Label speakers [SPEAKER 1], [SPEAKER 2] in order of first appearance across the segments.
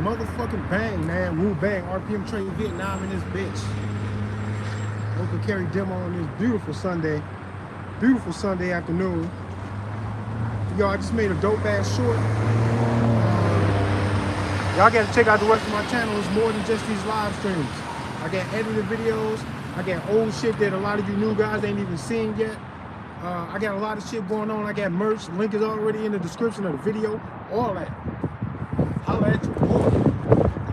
[SPEAKER 1] motherfucking bang, man. Woo bang. RPM Train Vietnam in this bitch. Open carry demo on this beautiful Sunday afternoon. Yo, I just made a dope ass short. Y'all gotta check out the rest of my channel. It's more than just these live streams. I got edited videos. I got old shit that a lot of you new guys ain't even seen yet. I got a lot of shit going on. I got merch. Link is already in the description of the video. All that. Holla at you.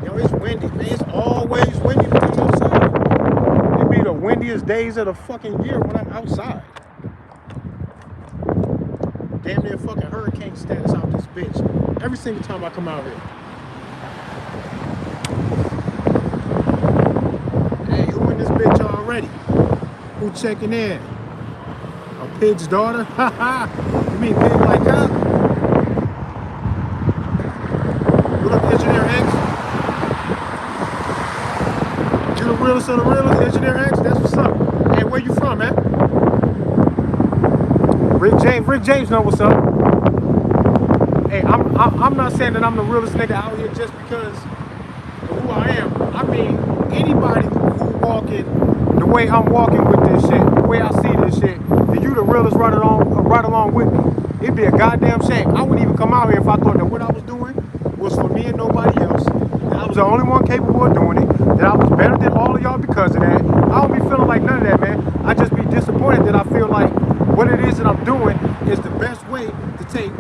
[SPEAKER 1] Yo, it's windy, man. It's always windy when I'm outside. It be the windiest days of the fucking year when I'm outside. Damn near fucking hurricane status out this bitch. Every single time I come out here. Hey, who in this bitch already? Who checking in? A pig's daughter? Haha. You mean pig like that? What up, Engineer X? You the realest of the realest, Engineer X? That's what's up. Hey, where you from, man? Rick James know what's up. Hey, I'm not saying that I'm the realest nigga out here just because of who I am. I mean, anybody who walking the way I'm walking with this shit, the way I see this shit, and you the realest right along with me. It'd be a goddamn shame. I wouldn't even come out here if I thought that what I was doing was for me and nobody else. That I was the only one capable of doing it. That I was better than all of y'all because of that. I don't be feeling like none of that, man. I just be disappointed that I feel like what it is that I'm doing is the best way to take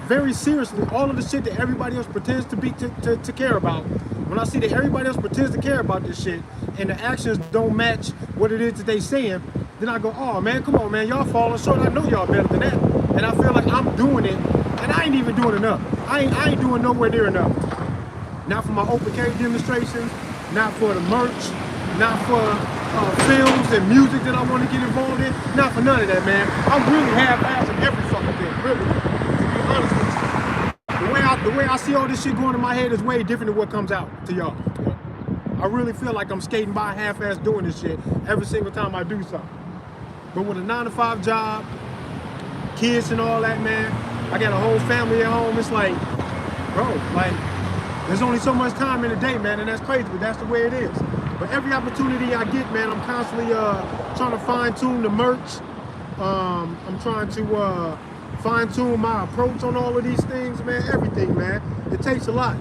[SPEAKER 1] very seriously all of the shit that everybody else pretends to care about. When I see that everybody else pretends to care about this shit and the actions don't match what it is that they saying, then I go, oh man, come on, man, y'all falling short. I know y'all better than that. And I feel like I'm doing it, and I ain't even doing enough. I ain't doing nowhere near enough. Not for my open carry demonstrations, not for the merch, not for films and music that I want to get involved in, not for none of that, man. I'm really half-assed in every fucking thing, really, to be honest with you. The way I see all this shit going in my head is way different than what comes out to y'all. I really feel like I'm skating by half-assed doing this shit every single time I do something. But with a 9-to-5 job, kids and all that, man, I got a whole family at home. It's like, bro, like, there's only so much time in a day, man, and that's crazy, but that's the way it is. But every opportunity I get, man, I'm constantly trying to fine-tune the merch. I'm trying to fine-tune my approach on all of these things, man, everything, man. It takes a lot.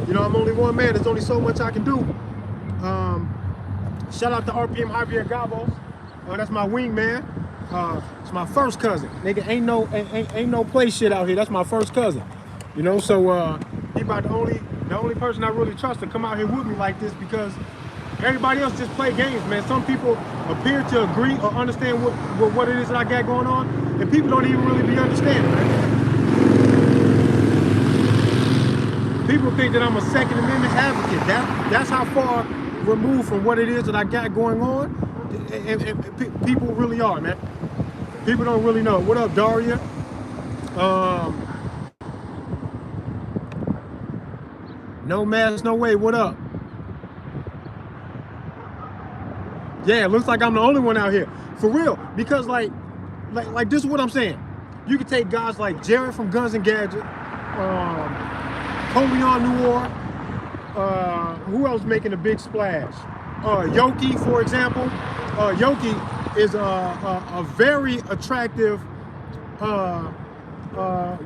[SPEAKER 1] You know, I'm only one man. There's only so much I can do. Shout out to RPM Javier Gavos. That's my wingman. It's my first cousin. Nigga, ain't no play shit out here. That's my first cousin. You know, so he about the only person I really trust to come out here with me like this, because everybody else just play games, man. Some people appear to agree or understand what it is that I got going on, and people don't even really be understanding, man. People think that I'm a Second Amendment advocate. That's how far removed from what it is that I got going on, and people really are, man. People don't really know. What up, Daria? No mask, no way. What up? Yeah, it looks like I'm the only one out here. For real. Because like this is what I'm saying. You can take guys like Jared from Guns and Gadget, Comion Noir, who else making a big splash? Yoki, for example. Yoki is a very attractive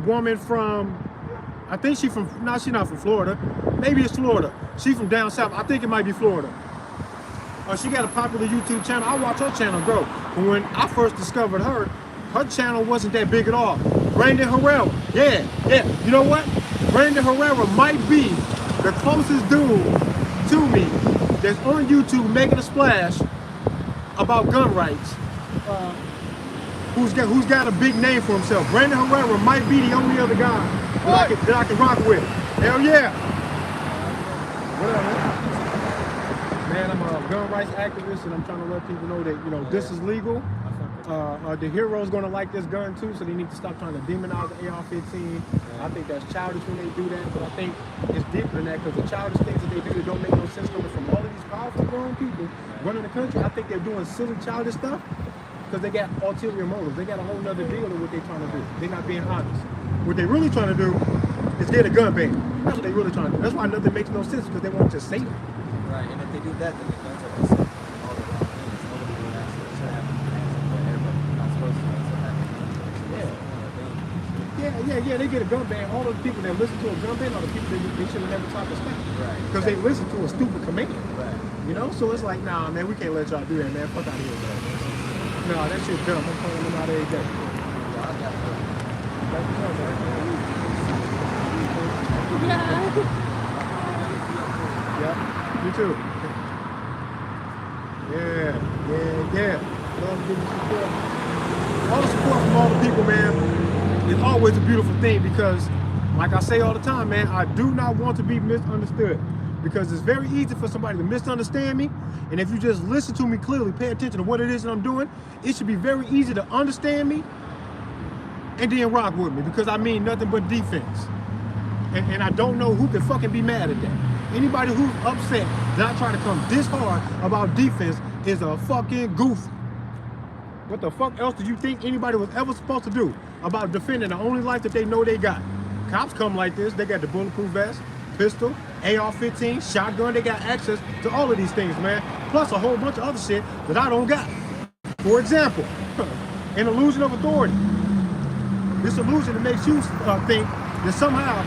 [SPEAKER 1] woman from, I think she's not from Florida. Maybe it's Florida. She's from down south. I think it might be Florida. She got a popular YouTube channel. I watch her channel grow. But when I first discovered her channel wasn't that big at all. Brandon Herrera. Yeah. You know what? Brandon Herrera might be the closest dude to me that's on YouTube making a splash about gun rights. Who's got a big name for himself. Brandon Herrera might be the only other guy that I can rock with. Hell yeah. What up, man? Man, I'm a gun rights activist, and I'm trying to let people know that, you know, this is legal. The hero's gonna like this gun too, so they need to stop trying to demonize the AR-15. I think that's childish when they do that, but I think it's deeper than that, because the childish things that they do that don't make no sense coming from all of these powerful grown people running the country. I think they're doing silly, childish stuff because they got ulterior motives. They got a whole nother deal of what they're trying to do. They're not being honest. What they're really trying to do is get a gun ban. That's what they really trying to do. That's why nothing makes no sense, because they won't just say it.
[SPEAKER 2] Right, and if they do that, then the guns are just all the wrong things. Nobody would actually should have hands on what everybody's not supposed to. So
[SPEAKER 1] Yeah. They get a gun ban. All of the people that listen to a gun ban are the people that they should have never taught respect.
[SPEAKER 2] Right.
[SPEAKER 1] Because they listen to a stupid command.
[SPEAKER 2] Right.
[SPEAKER 1] You know? So it's like, nah, man, we can't let y'all do that, man. Fuck out of here, man. Nah, that shit dumb. I'm calling them out every day. Yeah, you too. Yeah. Love giving support. All the support from all the people, man, is always a beautiful thing, because, like I say all the time, man, I do not want to be misunderstood, because it's very easy for somebody to misunderstand me, and if you just listen to me clearly, pay attention to what it is that I'm doing, it should be very easy to understand me and then rock with me, because I mean nothing but defense. And I don't know who can fucking be mad at that. Anybody who's upset that I try to come this hard about defense is a fucking goofy. What the fuck else do you think anybody was ever supposed to do about defending the only life that they know they got? Cops come like this. They got the bulletproof vest, pistol, AR-15, shotgun. They got access to all of these things, man. Plus a whole bunch of other shit that I don't got. For example, an illusion of authority. This illusion that makes you think that somehow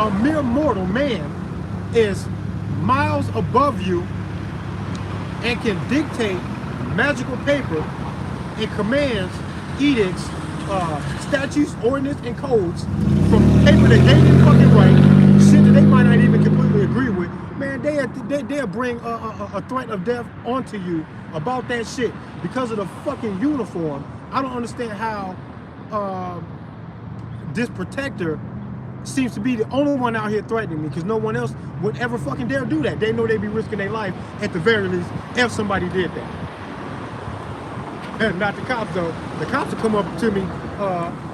[SPEAKER 1] a mere mortal man is miles above you and can dictate magical paper and commands, edicts, statutes, ordinance, and codes from paper that they didn't fucking write, shit that they might not even completely agree with. Man, they'll bring a threat of death onto you about that shit because of the fucking uniform. I don't understand how this protector seems to be the only one out here threatening me, because no one else would ever fucking dare do that. They know they'd be risking their life at the very least if somebody did that. And not the cops though. The cops will come up to me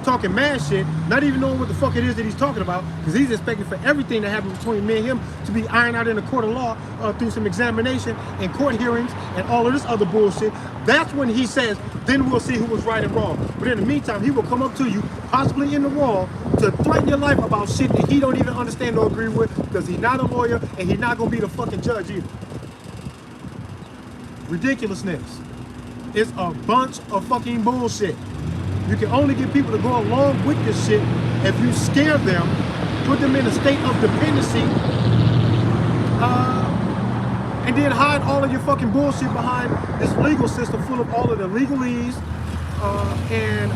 [SPEAKER 1] talking mad shit, not even knowing what the fuck it is that he's talking about, because he's expecting for everything that happened between me and him to be ironed out in a court of law through some examination and court hearings and all of this other bullshit. That's when he says, then we'll see who was right and wrong. But in the meantime, he will come up to you, possibly in the wall, to threaten your life about shit that he don't even understand or agree with, because he's not a lawyer and he's not gonna be the fucking judge either. Ridiculousness. It's a bunch of fucking bullshit. You can only get people to go along with this shit if you scare them, put them in a state of dependency, and then hide all of your fucking bullshit behind this legal system full of all of the legalese and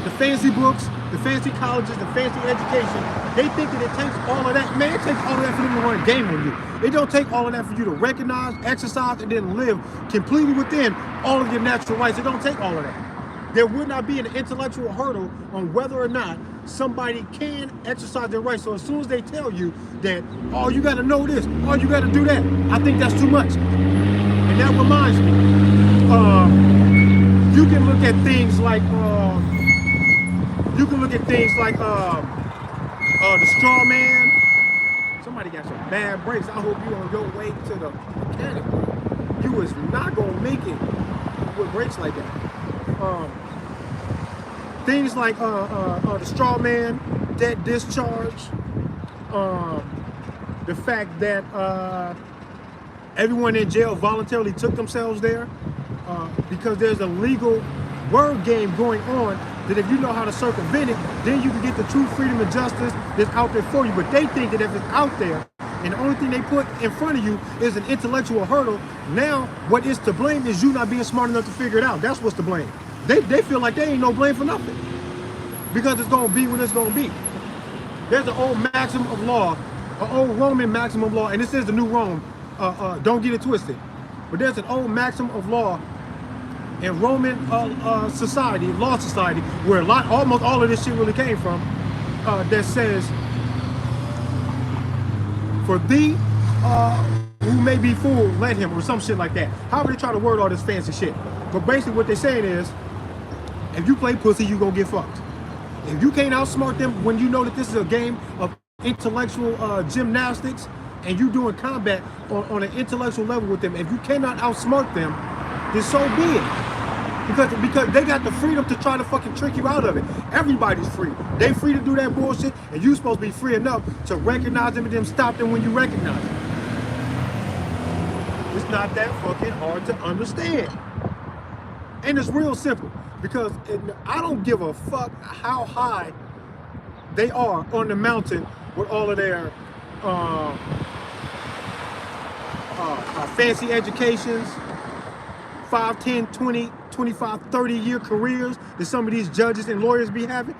[SPEAKER 1] the fancy books, the fancy colleges, the fancy education. They think that it takes all of that. Man, it takes all of that for them to run a game on you. It don't take all of that for you to recognize, exercise, and then live completely within all of your natural rights. It don't take all of that. There would not be an intellectual hurdle on whether or not somebody can exercise their rights. So as soon as they tell you that, oh, you got to know this, oh, you got to do that, I think that's too much. And that reminds me, you can look at things like, the straw man. Somebody got some bad brakes. I hope you on your way to the mechanic. You is not gonna make it with brakes like that. Things like the straw man, debt discharge, the fact that everyone in jail voluntarily took themselves there because there's a legal word game going on that if you know how to circumvent it, then you can get the true freedom and justice that's out there for you. But they think that if it's out there and the only thing they put in front of you is an intellectual hurdle, now what is to blame is you not being smart enough to figure it out. That's what's to blame. They feel like they ain't no blame for nothing because it's going to be when it's going to be. There's an old maxim of law, an old Roman maxim of law, and this is the new Rome. Don't get it twisted. But there's an old maxim of law in Roman society, law society, where almost all of this shit really came from, that says, for thee who may be fooled, let him, or some shit like that. However they try to word all this fancy shit. But basically what they're saying is, if you play pussy, you gonna get fucked. If you can't outsmart them when you know that this is a game of intellectual gymnastics and you doing combat on an intellectual level with them, if you cannot outsmart them, then so be it. Because they got the freedom to try to fucking trick you out of it. Everybody's free. They free to do that bullshit, and you supposed to be free enough to recognize them and then stop them when you recognize them. It's not that fucking hard to understand. And it's real simple. Because I don't give a fuck how high they are on the mountain with all of their fancy educations, 5, 10, 20, 25, 30-year careers that some of these judges and lawyers be having.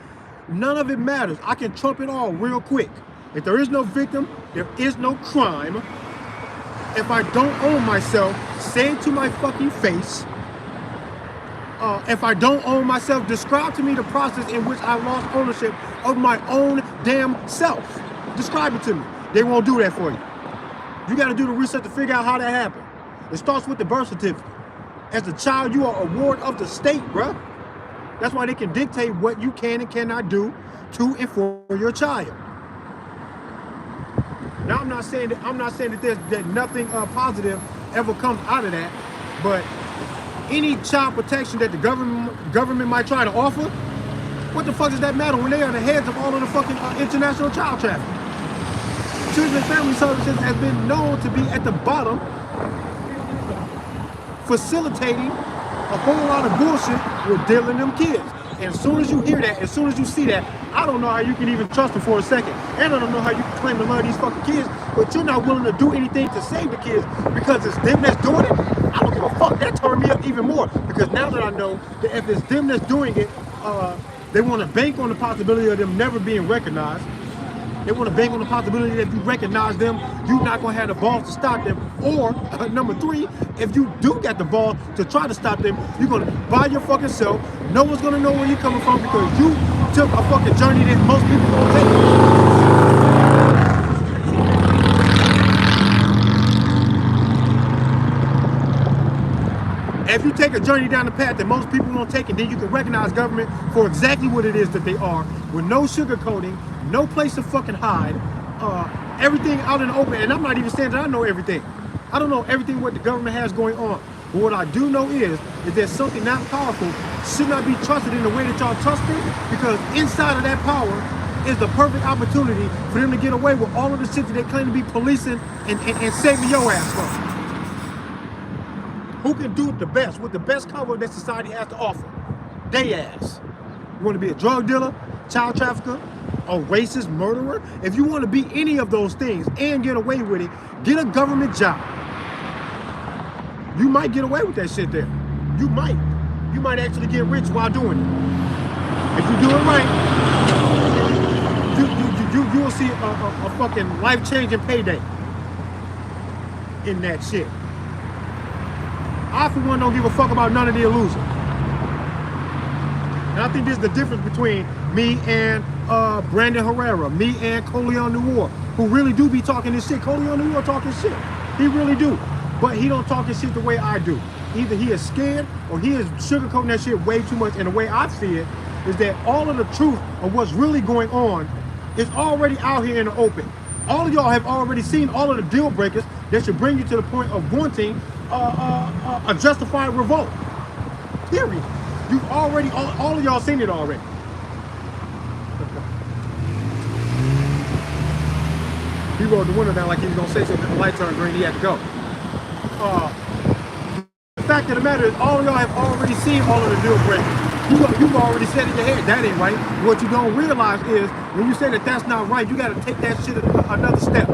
[SPEAKER 1] None of it matters. I can trump it all real quick. If there is no victim, there is no crime. If I don't own myself, say it to my fucking face. If I don't own myself, describe to me the process in which I lost ownership of my own damn self. Describe it to me. They won't do that for you. You got to do the research to figure out how that happened. It starts with the birth certificate. As a child, you are a ward of the state, bruh. That's why they can dictate what you can and cannot do to and for your child. Now, I'm not saying that nothing positive ever comes out of that, but any child protection that the government might try to offer, what the fuck does that matter when they are the heads of all of the fucking international child trafficking? Children and Family Services has been known to be at the bottom, facilitating a whole lot of bullshit with dealing them kids. And as soon as you hear that, as soon as you see that, I don't know how you can even trust them for a second. And I don't know how you can claim to love these fucking kids, but you're not willing to do anything to save the kids because it's them that's doing it. I don't give a fuck. That turned me up even more because now that I know that if it's them that's doing it, they want to bank on the possibility of them never being recognized. They want to bank on the possibility that if you recognize them, you're not going to have the balls to stop them. Or, number 3, if you do get the ball to try to stop them, you're going to buy your fucking self. No one's going to know where you're coming from because you took a fucking journey that most people don't take. If you take a journey down the path that most people won't take, and then you can recognize government for exactly what it is that they are, with no sugarcoating, no place to fucking hide, everything out in the open. And I'm not even saying that I know everything. I don't know everything what the government has going on. But what I do know is there's something that powerful should not be trusted in the way that y'all trust it, because inside of that power is the perfect opportunity for them to get away with all of the shit that they claim to be policing and saving your ass from. Who can do it the best, with the best cover that society has to offer? They ass. You want to be a drug dealer, child trafficker, a racist murderer? If you want to be any of those things and get away with it, get a government job. You might get away with that shit there. You might. You might actually get rich while doing it. If you do it right, you will see a fucking life-changing payday in that shit. I, for one, don't give a fuck about none of the illusion. And I think this is the difference between me and Brandon Herrera, me and Coleon Noir, who really do be talking this shit. Coleon Noir talking shit. He really do. But he don't talk his shit the way I do. Either he is scared or he is sugarcoating that shit way too much. And the way I see it is that all of the truth of what's really going on is already out here in the open. All of y'all have already seen all of the deal breakers that should bring you to the point of wanting a justified revolt. Period. You've already, all of y'all seen it already. He rolled the window down like he was gonna say something. The light turned green. He had to go. The fact of the matter is, all of y'all have already seen all of the deal breakers. You've already said in your head that ain't right. What you don't realize is when you say that that's not right, you got to take that shit another step.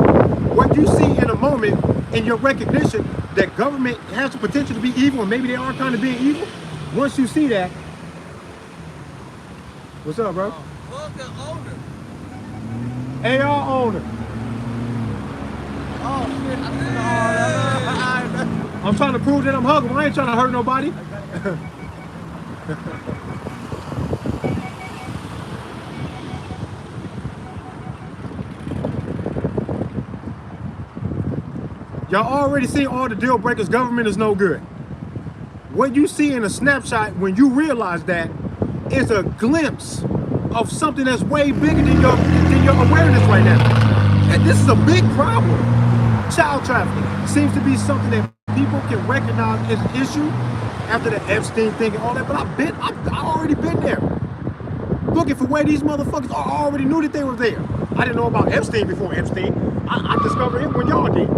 [SPEAKER 1] What you see in a moment in your recognition that government has the potential to be evil, and maybe they are kind of being evil. Once you see that, what's up, bro?
[SPEAKER 2] Who's the owner?
[SPEAKER 1] AR owner.
[SPEAKER 2] Oh shit!
[SPEAKER 1] I'm trying to prove that I'm huggable. I ain't trying to hurt nobody. Y'all already see all the deal breakers. Government is no good. What you see in a snapshot when you realize that is a glimpse of something that's way bigger than your awareness right now. And this is a big problem. Child trafficking seems to be something that people can recognize as an issue after the Epstein thing and all that. But I already been there, looking for where these motherfuckers are. I already knew that they were there. I didn't know about Epstein before Epstein. I discovered him when y'all did.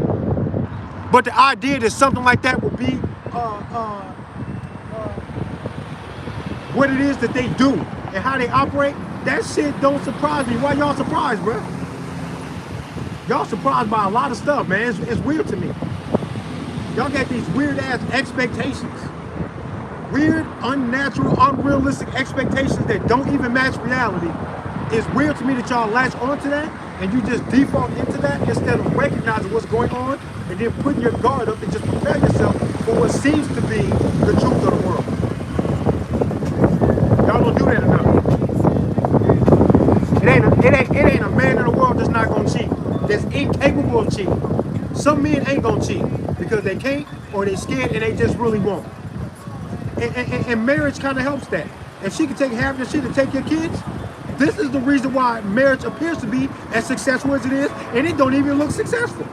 [SPEAKER 1] But the idea that something like that would be what it is that they do and how they operate, that shit don't surprise me. Why y'all surprised, bro? Y'all surprised by a lot of stuff, man. It's weird to me. Y'all got these weird ass expectations. Weird, unnatural, unrealistic expectations that don't even match reality. It's weird to me that y'all latch onto that and you just default into that instead of recognizing what's going on and then putting your guard up and just prepare yourself for what seems to be the truth of the world. Y'all don't do that enough. It ain't a man in the world that's not gonna cheat, that's incapable of cheating. Some men ain't gonna cheat because they can't or they scared and they just really won't. And marriage kind of helps that. If she can take half the shit and take your kids, this is the reason why marriage appears to be as successful as it is, and it don't even look successful.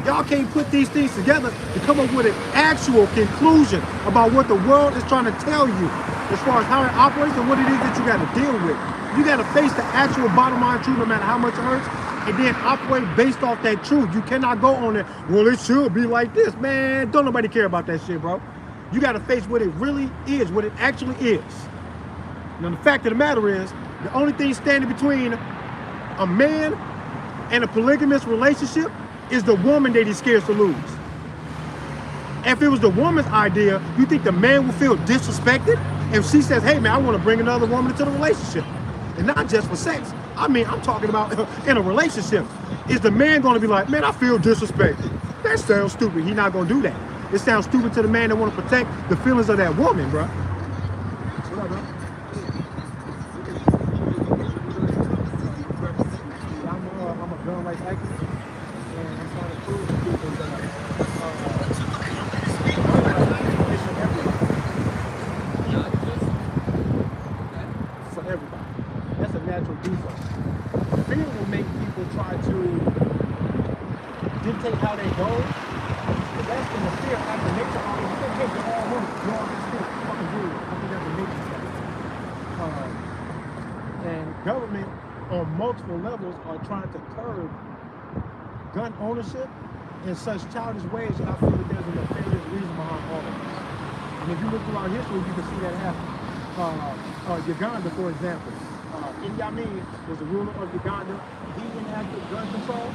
[SPEAKER 1] Y'all can't put these things together to come up with an actual conclusion about what the world is trying to tell you as far as how it operates and what it is that you got to deal with. You got to face the actual bottom line truth no matter how much it hurts, and then operate based off that truth. You cannot go on it, well, it should be like this. Man, don't nobody care about that shit, bro. You got to face what it really is, what it actually is. Now, the fact of the matter is, the only thing standing between a man and a polygamous relationship is the woman that he's scared to lose. If it was the woman's idea, you think the man will feel disrespected if she says, hey man, I want to bring another woman into the relationship? And not just for sex. I mean, I'm talking about in a relationship. Is the man going to be like, man, I feel disrespected? That sounds stupid. He's not going to do that. It sounds stupid to the man that want to protect the feelings of that woman, bro. What up, bro? I'm a gun rights activist, and I'm trying to prove to people that for everybody. That's a natural default. Fear will make people try to dictate how they go. But that's in the fear after nature already said, hey, you're all women. You're all this shit. Fucking do it. I think that's a nature stuff. And government on multiple levels are trying to curb gun ownership in such childish ways that I feel that there's a nefarious reason behind all of this. And if you look through our history, you can see that happen. Uganda, for example. Idi Amin was the ruler of Uganda. He enacted gun control.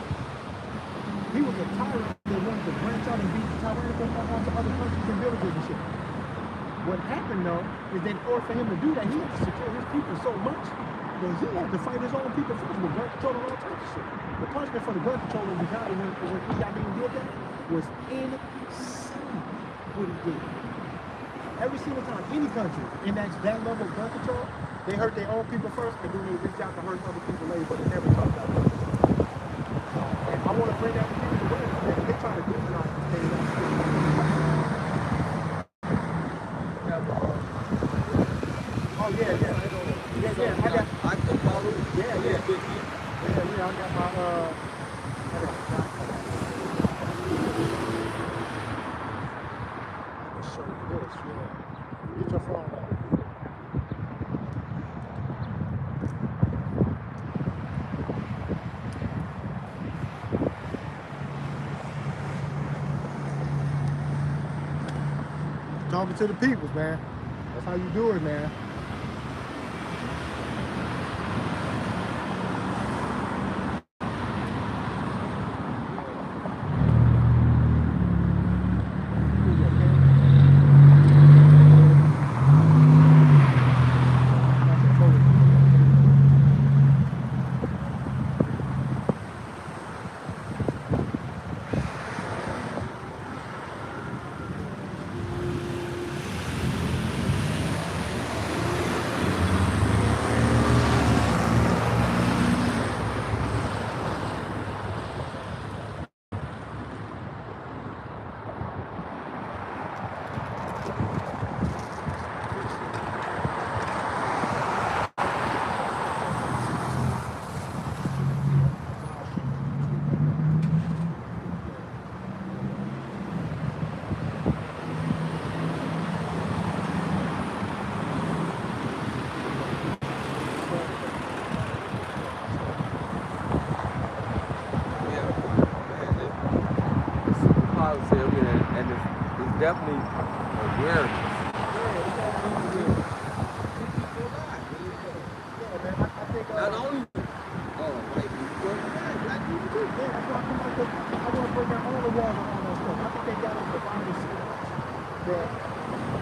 [SPEAKER 1] He was a tyrant that wanted to branch out and be tyrannical onto other countries and villages and shit. What happened though is that in order for him to do that, he had to secure his people so much that he had to fight his own people first with gun control and all types of shit. The punishment for the gun control in Uganda when Idi Amin did that was insane what he did. Every single time, any country enacts that level of gun control, they hurt their own people first and then they reach out to hurt other people later, but they never talk about it. And I want to bring that to people awareness. They try to demonize this thing. Oh yeah, yeah. Yeah, I got I got my show you this, yeah. Get your phone out. Talking to the people, man. That's how you do it, man.
[SPEAKER 3] and it's definitely awareness. Not only white people, black people too.
[SPEAKER 1] Yeah, that's why I come out with, I want to bring down all the walls around that stuff. I think they got us divided so much that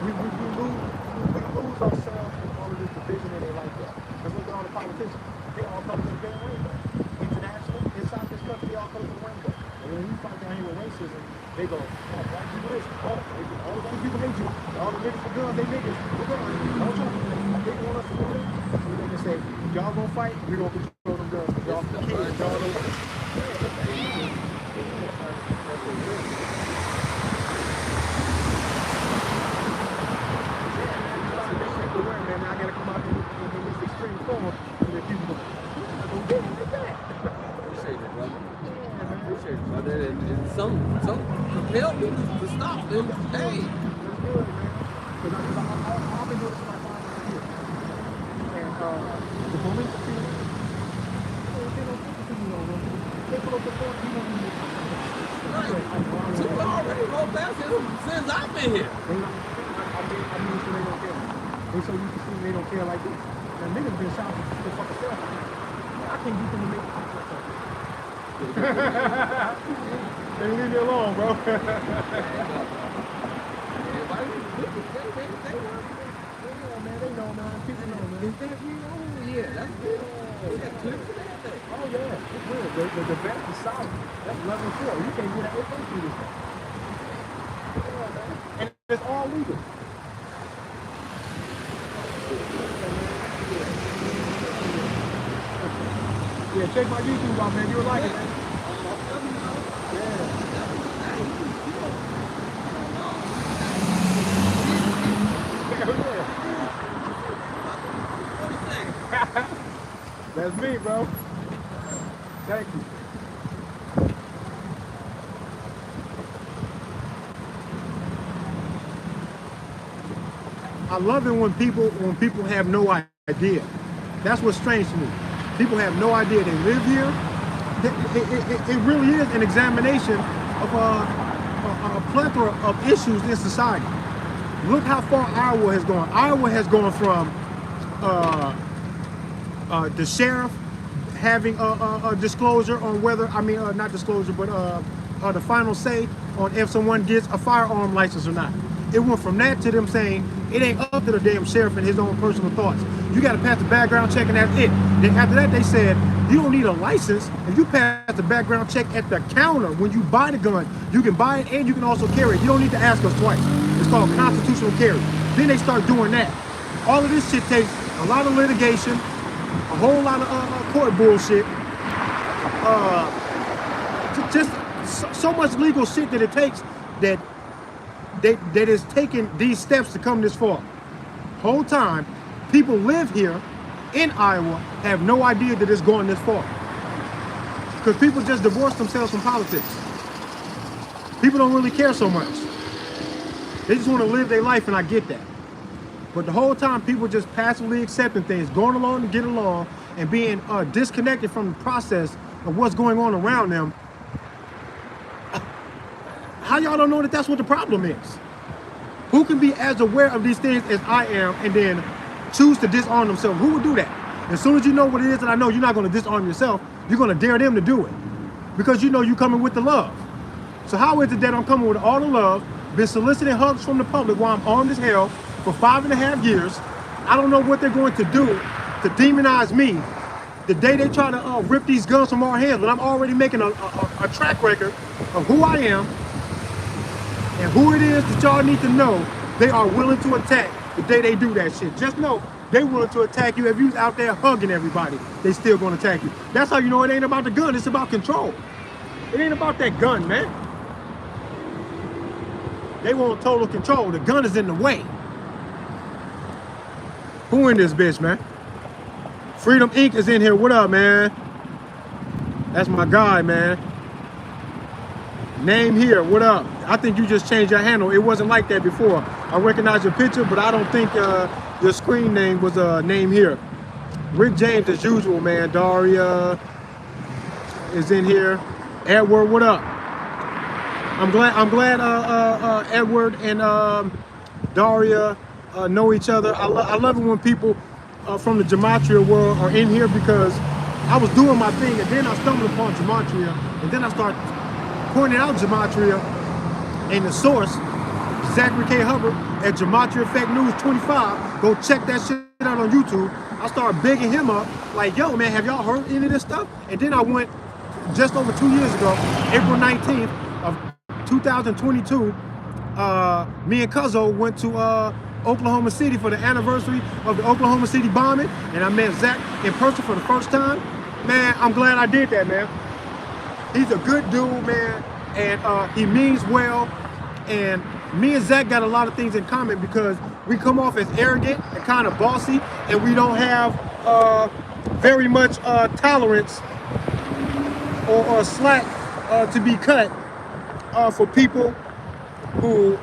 [SPEAKER 1] we lose ourselves in all of this division and they like that. Because look at all the politicians. They all come to the damn rainbow. Internationally, inside this country, they all come to the rainbow. And when we fight down here with racism, they go, oh, black people this, oh, all the white people hate you. All the niggas with guns, they niggas. We're going, don't talk to them. They want us to do that. So they can say, y'all gonna fight, we're gonna control them guns. Y'all kids, y'all don't. Man, I gotta come out in this extreme form and then people go, I'm gonna get it like that.
[SPEAKER 3] Appreciate it, brother. Appreciate it, brother. And some compelled me to stop them. Hey.
[SPEAKER 1] That's good, man. Because I've been doing this for like 5 years. And the police are feeling, they don't think to me no more. They put up the point, you don't even
[SPEAKER 3] People already rolled past him since I've been here.
[SPEAKER 1] I mean, so they don't care. They so used to see they don't care like this. Now niggas been shot for fucking self. I can't get them to make it myself. They leave me alone, bro. They know, man. People know, man.
[SPEAKER 3] Is that real? Yeah, that's good. We got clips of that thing.
[SPEAKER 1] Oh yeah, it's real. The best is solid. That's level 4. You can't get an AK through this thing. Yeah, man. And it's all legal. Yeah, check my YouTube out, man. You'll like it, man. That's me, bro. Thank you. I love it when people have no idea. That's what's strange to me. People have no idea they live here. It really is an examination of a plethora of issues in society. Look how far Iowa has gone. Iowa has gone from the sheriff having a disclosure on whether, not disclosure, but the final say on if someone gets a firearm license or not. It went from that to them saying it ain't up to the damn sheriff and his own personal thoughts. You got to pass the background check and that's it. Then after that, they said you don't need a license. If you pass the background check at the counter when you buy the gun, you can buy it and you can also carry it. You don't need to ask us twice. It's called constitutional carry. Then they start doing that. All of this shit takes a lot of litigation, a whole lot of court bullshit, just so much legal shit that it takes that is taking these steps to come this far. Whole time, people live here in Iowa have no idea that it's going this far. Because people just divorce themselves from politics. People don't really care so much. They just want to live their life, and I get that. But the whole time, people just passively accepting things, going along to get along, and being disconnected from the process of what's going on around them. How y'all don't know that that's what the problem is? Who can be as aware of these things as I am and then choose to disarm themselves? Who would do that? As soon as you know what it is, and I know you're not going to disarm yourself, you're going to dare them to do it. Because you know you're coming with the love. So how is it that I'm coming with all the love, been soliciting hugs from the public while I'm armed as hell for 5.5 years? I don't know what they're going to do to demonize me the day they try to rip these guns from our hands, but I'm already making a track record of who I am and who it is that y'all need to know they are willing to attack the day they do that shit. Just know they willing to attack you. If you out there hugging everybody, they still gonna attack you. That's how you know it ain't about the gun, it's about control. It ain't about that gun, man. They want total control. The gun is in the way. Who in this bitch, man? Freedom Inc. is in here. What up, man? That's my guy, man. Name here. What up? I think you just changed your handle. It wasn't like that before. I recognize your picture, but I don't think your screen name was a name here. Rick James, as usual, man. Daria is in here. Edward, what up? I'm glad Edward and Daria know each other. I love it when people from the gematria world are in here because I was doing my thing and then I stumbled upon gematria and then I started pointing out gematria and the source, Zachary K. Hubbard at Gematria Effect News 25. Go check that shit out on YouTube. I started begging him up, like, yo, man, have y'all heard any of this stuff? And then I went just over 2 years ago, April 19th of 2022. Me and Cuzzo went to Oklahoma City for the anniversary of the Oklahoma City bombing, and I met Zach in person for the first time. Man, I'm glad I did that, man. He's a good dude, man, and he means well. And me and Zach got a lot of things in common because we come off as arrogant and kind of bossy, and we don't have very much tolerance or slack to be cut for people who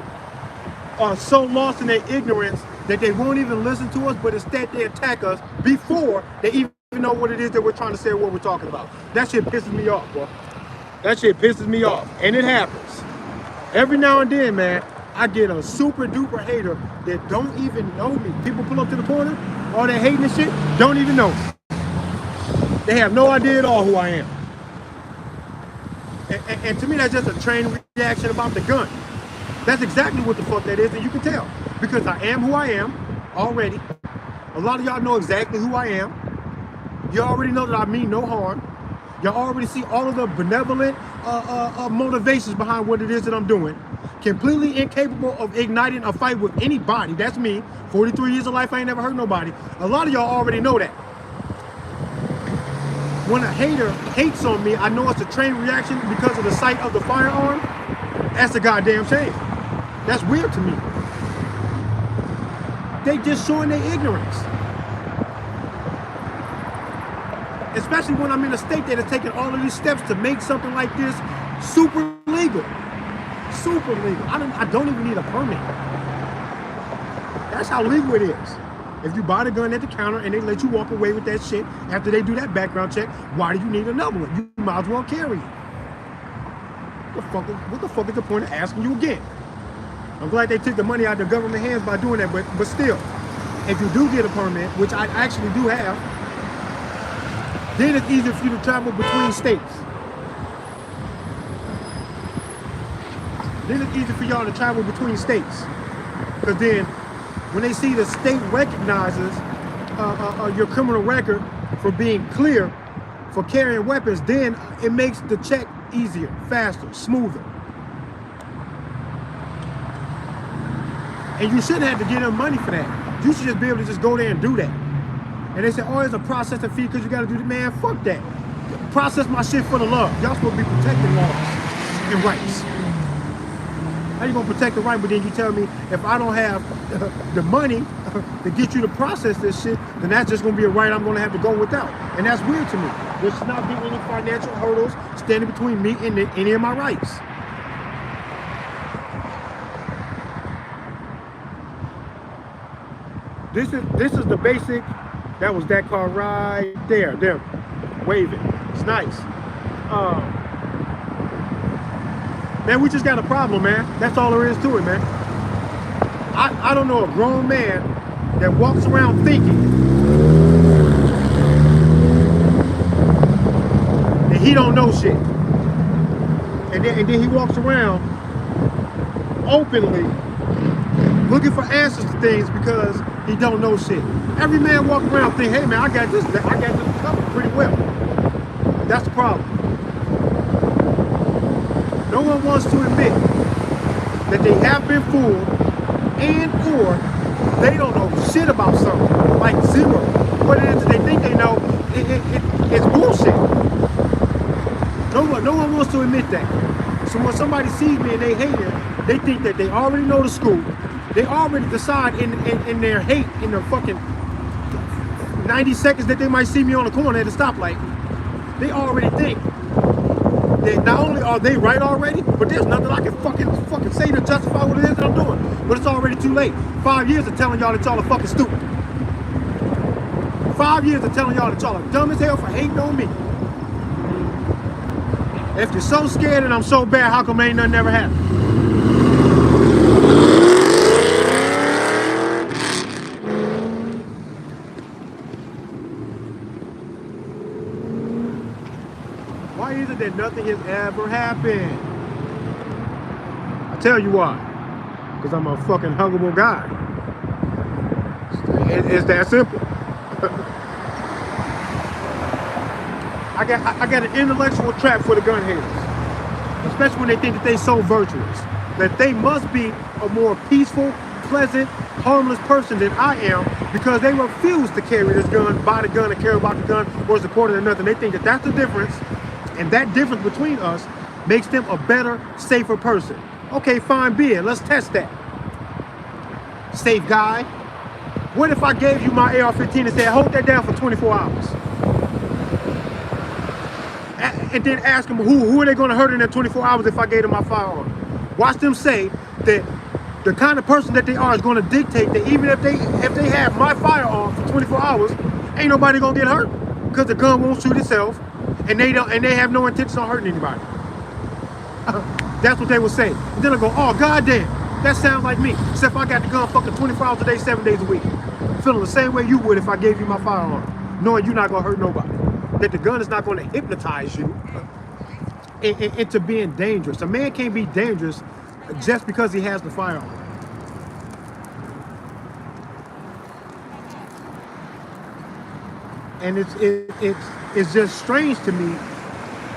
[SPEAKER 1] are so lost in their ignorance that they won't even listen to us, but instead they attack us before they even know what it is that we're trying to say or what we're talking about. That shit pisses me off, bro. That shit pisses me off, and it happens. Every now and then, man, I get a super duper hater that don't even know me. People pull up to the corner, all that hating and shit, don't even know me. They have no idea at all who I am. And to me, that's just a train reaction about the gun. That's exactly what the fuck that is, and you can tell. Because I am who I am already. A lot of y'all know exactly who I am. You already know that I mean no harm. Y'all already see all of the benevolent motivations behind what it is that I'm doing. Completely incapable of igniting a fight with anybody. That's me. 43 years of life, I ain't never hurt nobody. A lot of y'all already know that. When a hater hates on me, I know it's a train reaction because of the sight of the firearm. That's a goddamn shame. That's weird to me. They just showing their ignorance. Especially when I'm in a state that is taking all of these steps to make something like this super legal. Super legal. I don't even need a permit. That's how legal it is. If you buy the gun at the counter and they let you walk away with that shit after they do that background check, why do you need another one? You might as well carry it. What the fuck is the point of asking you again? I'm glad they took the money out of the government hands by doing that, but still, if you do get a permit, which I actually do have, then it's easier for you to travel between states. Then it's easier for y'all to travel between states. Because then, when they see the state recognizes your criminal record for being clear for carrying weapons, then it makes the check easier, faster, smoother. And you shouldn't have to give them money for that. You should just be able to just go there and do that. And they say, oh, it's a processing fee because you got to do that. Man, fuck that. Process my shit for the love. Y'all supposed to be protecting laws and rights. How you going to protect the right, but then you tell me if I don't have the money to get you to process this shit, then that's just going to be a right I'm going to have to go without. And that's weird to me. There should not be any financial hurdles standing between me and any of my rights. This is the basic. That was that car right there. There, waving. It's nice. Man, we just got a problem, man. That's all there is to it, man. I don't know a grown man that walks around thinking that he don't know shit. And then he walks around openly looking for answers to things because he don't know shit. Every man walking around thinking, hey man, I got this covered pretty well. That's the problem. No one wants to admit that they have been fooled and or they don't know shit about something. Like zero. What it is that they think they know, it's bullshit. No one wants to admit that. So when somebody sees me and they hate it, they think that they already know the scoop. They already decide in their hate, in their fucking 90 seconds that they might see me on the corner at a stoplight, they already think that not only are they right already, but there's nothing I can fucking say to justify what it is that I'm doing. But it's already too late. 5 years of telling y'all that y'all are fucking stupid. 5 years of telling y'all that y'all are dumb as hell for hating on me. If you're so scared and I'm so bad, how come ain't nothing ever happened? Why is it that nothing has ever happened? I tell you why. Because I'm a fucking huggable guy. It's that simple. I got an intellectual trap for the gun haters, especially when they think that they so virtuous, that they must be a more peaceful, pleasant, harmless person than I am because they refuse to carry this gun, buy the gun, and care about the gun, or support it or nothing. They think that that's the difference, and that difference between us makes them a better, safer person. Okay, fine, be it. Let's test that. Safe guy. What if I gave you my AR-15 and said, hold that down for 24 hours? And then ask them who are they going to hurt in that 24 hours if I gave them my firearm? Watch them say that the kind of person that they are is going to dictate that even if they have my firearm for 24 hours, ain't nobody going to get hurt because the gun won't shoot itself, and they have no intention on hurting anybody. That's what they would say. And then I go, oh goddamn, that sounds like me. Except I got the gun fucking 24 hours a day, 7 days a week, feeling the same way you would if I gave you my firearm, knowing you're not going to hurt nobody. That the gun is not going to hypnotize you into being dangerous. A man can't be dangerous just because he has the firearm. And it's just strange to me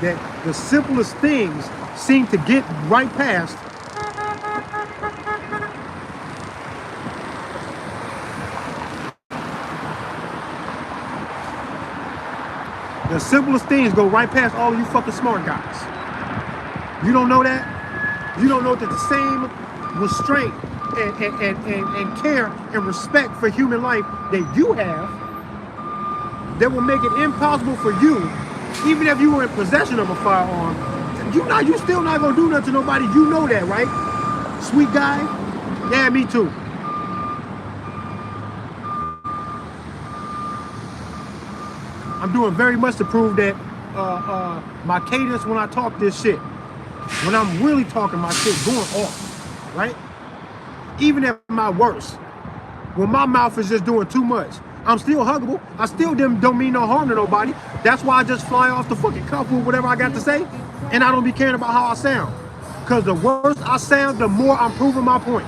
[SPEAKER 1] that the simplest things seem to get right past the simplest things go right past all of you fucking smart guys. You don't know that? You don't know that the same restraint and care and respect for human life that you have, that will make it impossible for you, even if you were in possession of a firearm, you still not gonna do nothing to nobody. You know that, right? Sweet guy? Yeah, me too. I'm doing very much to prove that my cadence when I talk this shit, when I'm really talking my shit, going off, right? Even at my worst, when my mouth is just doing too much, I'm still huggable. I still don't mean no harm to nobody. That's why I just fly off the fucking cuff with whatever I got to say, and I don't be caring about how I sound. Because the worse I sound, the more I'm proving my point.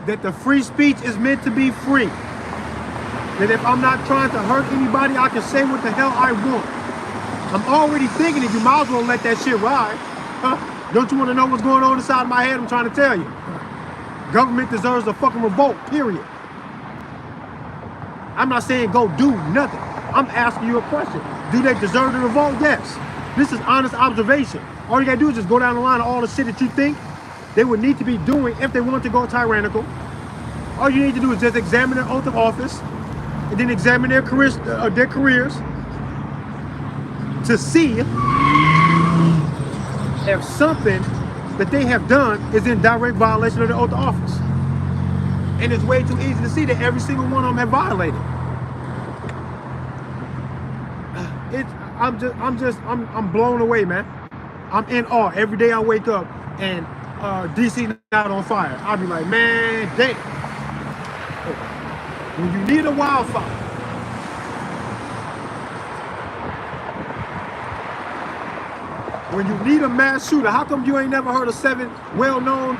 [SPEAKER 1] That the free speech is meant to be free. That if I'm not trying to hurt anybody, I can say what the hell I want. I'm already thinking that you might as well let that shit ride. Huh? Don't you want to know what's going on inside my head? I'm trying to tell you. Government deserves a fucking revolt, period. I'm not saying go do nothing. I'm asking you a question. Do they deserve the revolt? Yes. This is honest observation. All you gotta do is just go down the line of all the shit that you think they would need to be doing if they want to go tyrannical. All you need to do is just examine their oath of office and then examine their careers to see if something that they have done is in direct violation of the oath of office. And it's way too easy to see that every single one of them have violated. I'm blown away, man. I'm in awe. Every day I wake up and DC not on fire. I'll be like, man, damn. When you need a wildfire, when you need a mass shooter, how come you ain't never heard of 7 well-known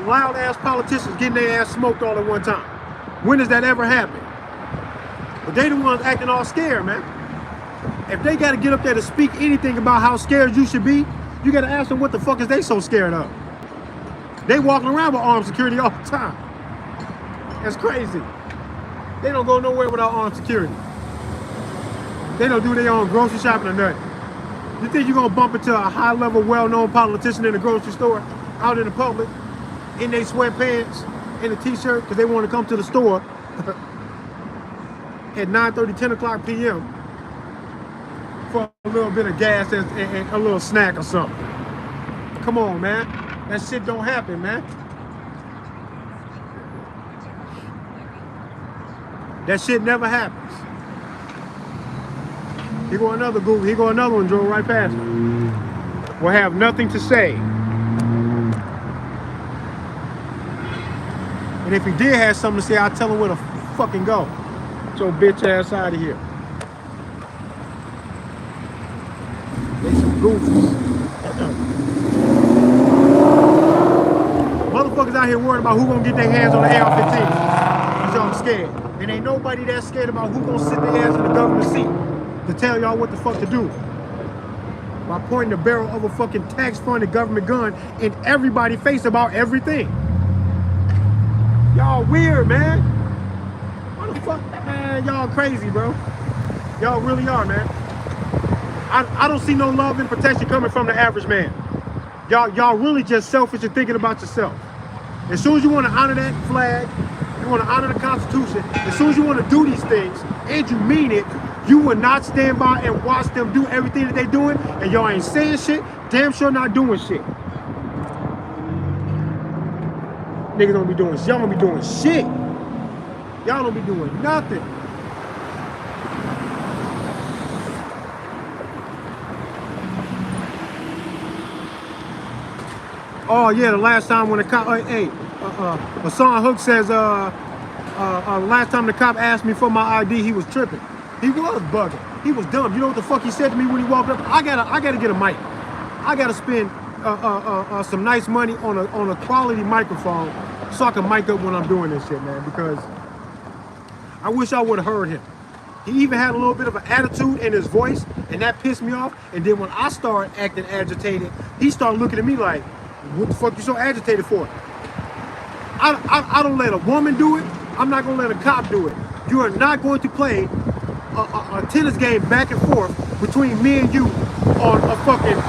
[SPEAKER 1] loud-ass politicians getting their ass smoked all at one time? When does that ever happen? But they the ones acting all scared, man. If they got to get up there to speak anything about how scared you should be, you got to ask them what the fuck is they so scared of? They walking around with armed security all the time. That's crazy. They don't go nowhere without armed security. They don't do their own grocery shopping or nothing. You think you're going to bump into a high-level, well-known politician in the grocery store, out in the public, in their sweatpants, in a t-shirt, because they want to come to the store at 9:30, 10 o'clock p.m. for a little bit of gas and a little snack or something? Come on, man. That shit don't happen, man. That shit never happens. Here go another Google. Here go another one. Drove right past me. Will have nothing to say. And if he did have something to say, I'd tell him where to fucking go. Get your bitch ass out of here. They some goofies. Motherfuckers out here worried about who gonna get their hands on the AR-15. Cause y'all scared. And ain't nobody that scared about who gonna sit their ass in the government seat to tell y'all what the fuck to do. By pointing the barrel of a fucking tax-funded government gun in everybody's face about everything. Y'all weird, man. What the fuck? Man, y'all crazy, bro. Y'all really are, man. I don't see no love and protection coming from the average man. Y'all really just selfish and thinking about yourself. As soon as you want to honor that flag, you want to honor the Constitution, as soon as you want to do these things, and you mean it, you will not stand by and watch them do everything that they doing, and y'all ain't saying shit, damn sure not doing shit. Niggas don't be doing shit. Y'all don't be doing shit. Y'all don't be doing nothing. Oh yeah, the last time when the cop, Hassan Hook says, last time the cop asked me for my ID, he was tripping. He was bugging. He was dumb. You know what the fuck he said to me when he walked up? I gotta get a mic. I gotta spend some nice money on a quality microphone so I can mic up when I'm doing this shit, man. Because I wish I would have heard him. He even had a little bit of an attitude in his voice, and that pissed me off. And then when I started acting agitated, he started looking at me like, what the fuck you so agitated for? I don't let a woman do it. I'm not gonna let a cop do it. You are not going to play a tennis game back and forth between me and you on a fucking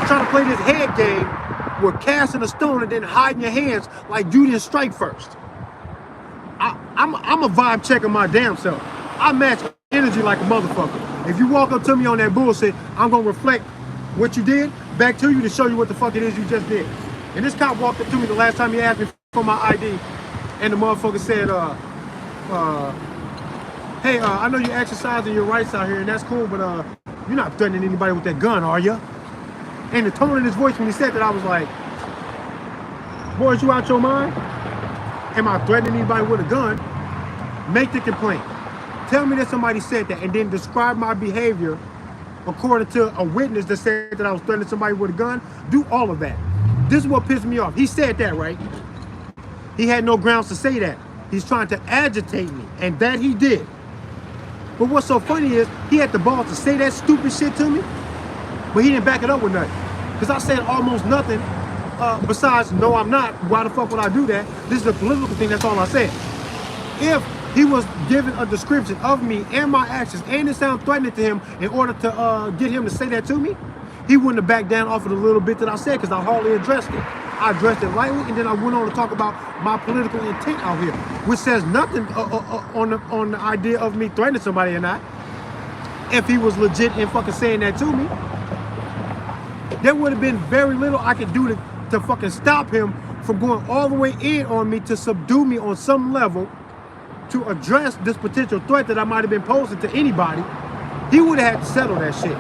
[SPEAKER 1] trying to play this head game with casting a stone and then hiding your hands like you didn't strike first. I'm a vibe checker my damn self. I match energy like a motherfucker. If you walk up to me on that bullshit, I'm gonna reflect what you did back to you to show you what the fuck it is you just did. And this cop walked up to me the last time he asked me for my ID, and the motherfucker said, hey, I know you're exercising your rights out here, and that's cool, but you're not threatening anybody with that gun, are you? And the tone in his voice when he said that, I was like, boys, you out your mind? Am I threatening anybody with a gun? Make the complaint. Tell me that somebody said that, and then describe my behavior according to a witness that said that I was threatening somebody with a gun. Do all of that. This is what pissed me off. He said that, right? He had no grounds to say that. He's trying to agitate me, and that he did. But what's so funny is he had the balls to say that stupid shit to me, but he didn't back it up with nothing. Because I said almost nothing besides, no, I'm not. Why the fuck would I do that? This is a political thing. That's all I said. If he was given a description of me and my actions, and it sounded threatening to him in order to get him to say that to me, he wouldn't have backed down off of the little bit that I said, because I hardly addressed it. I addressed it lightly, and then I went on to talk about my political intent out here, which says nothing on the idea of me threatening somebody or not. If he was legit in fucking saying that to me, there would have been very little I could do to fucking stop him from going all the way in on me to subdue me on some level to address this potential threat that I might have been posing to anybody. He would have had to settle that shit.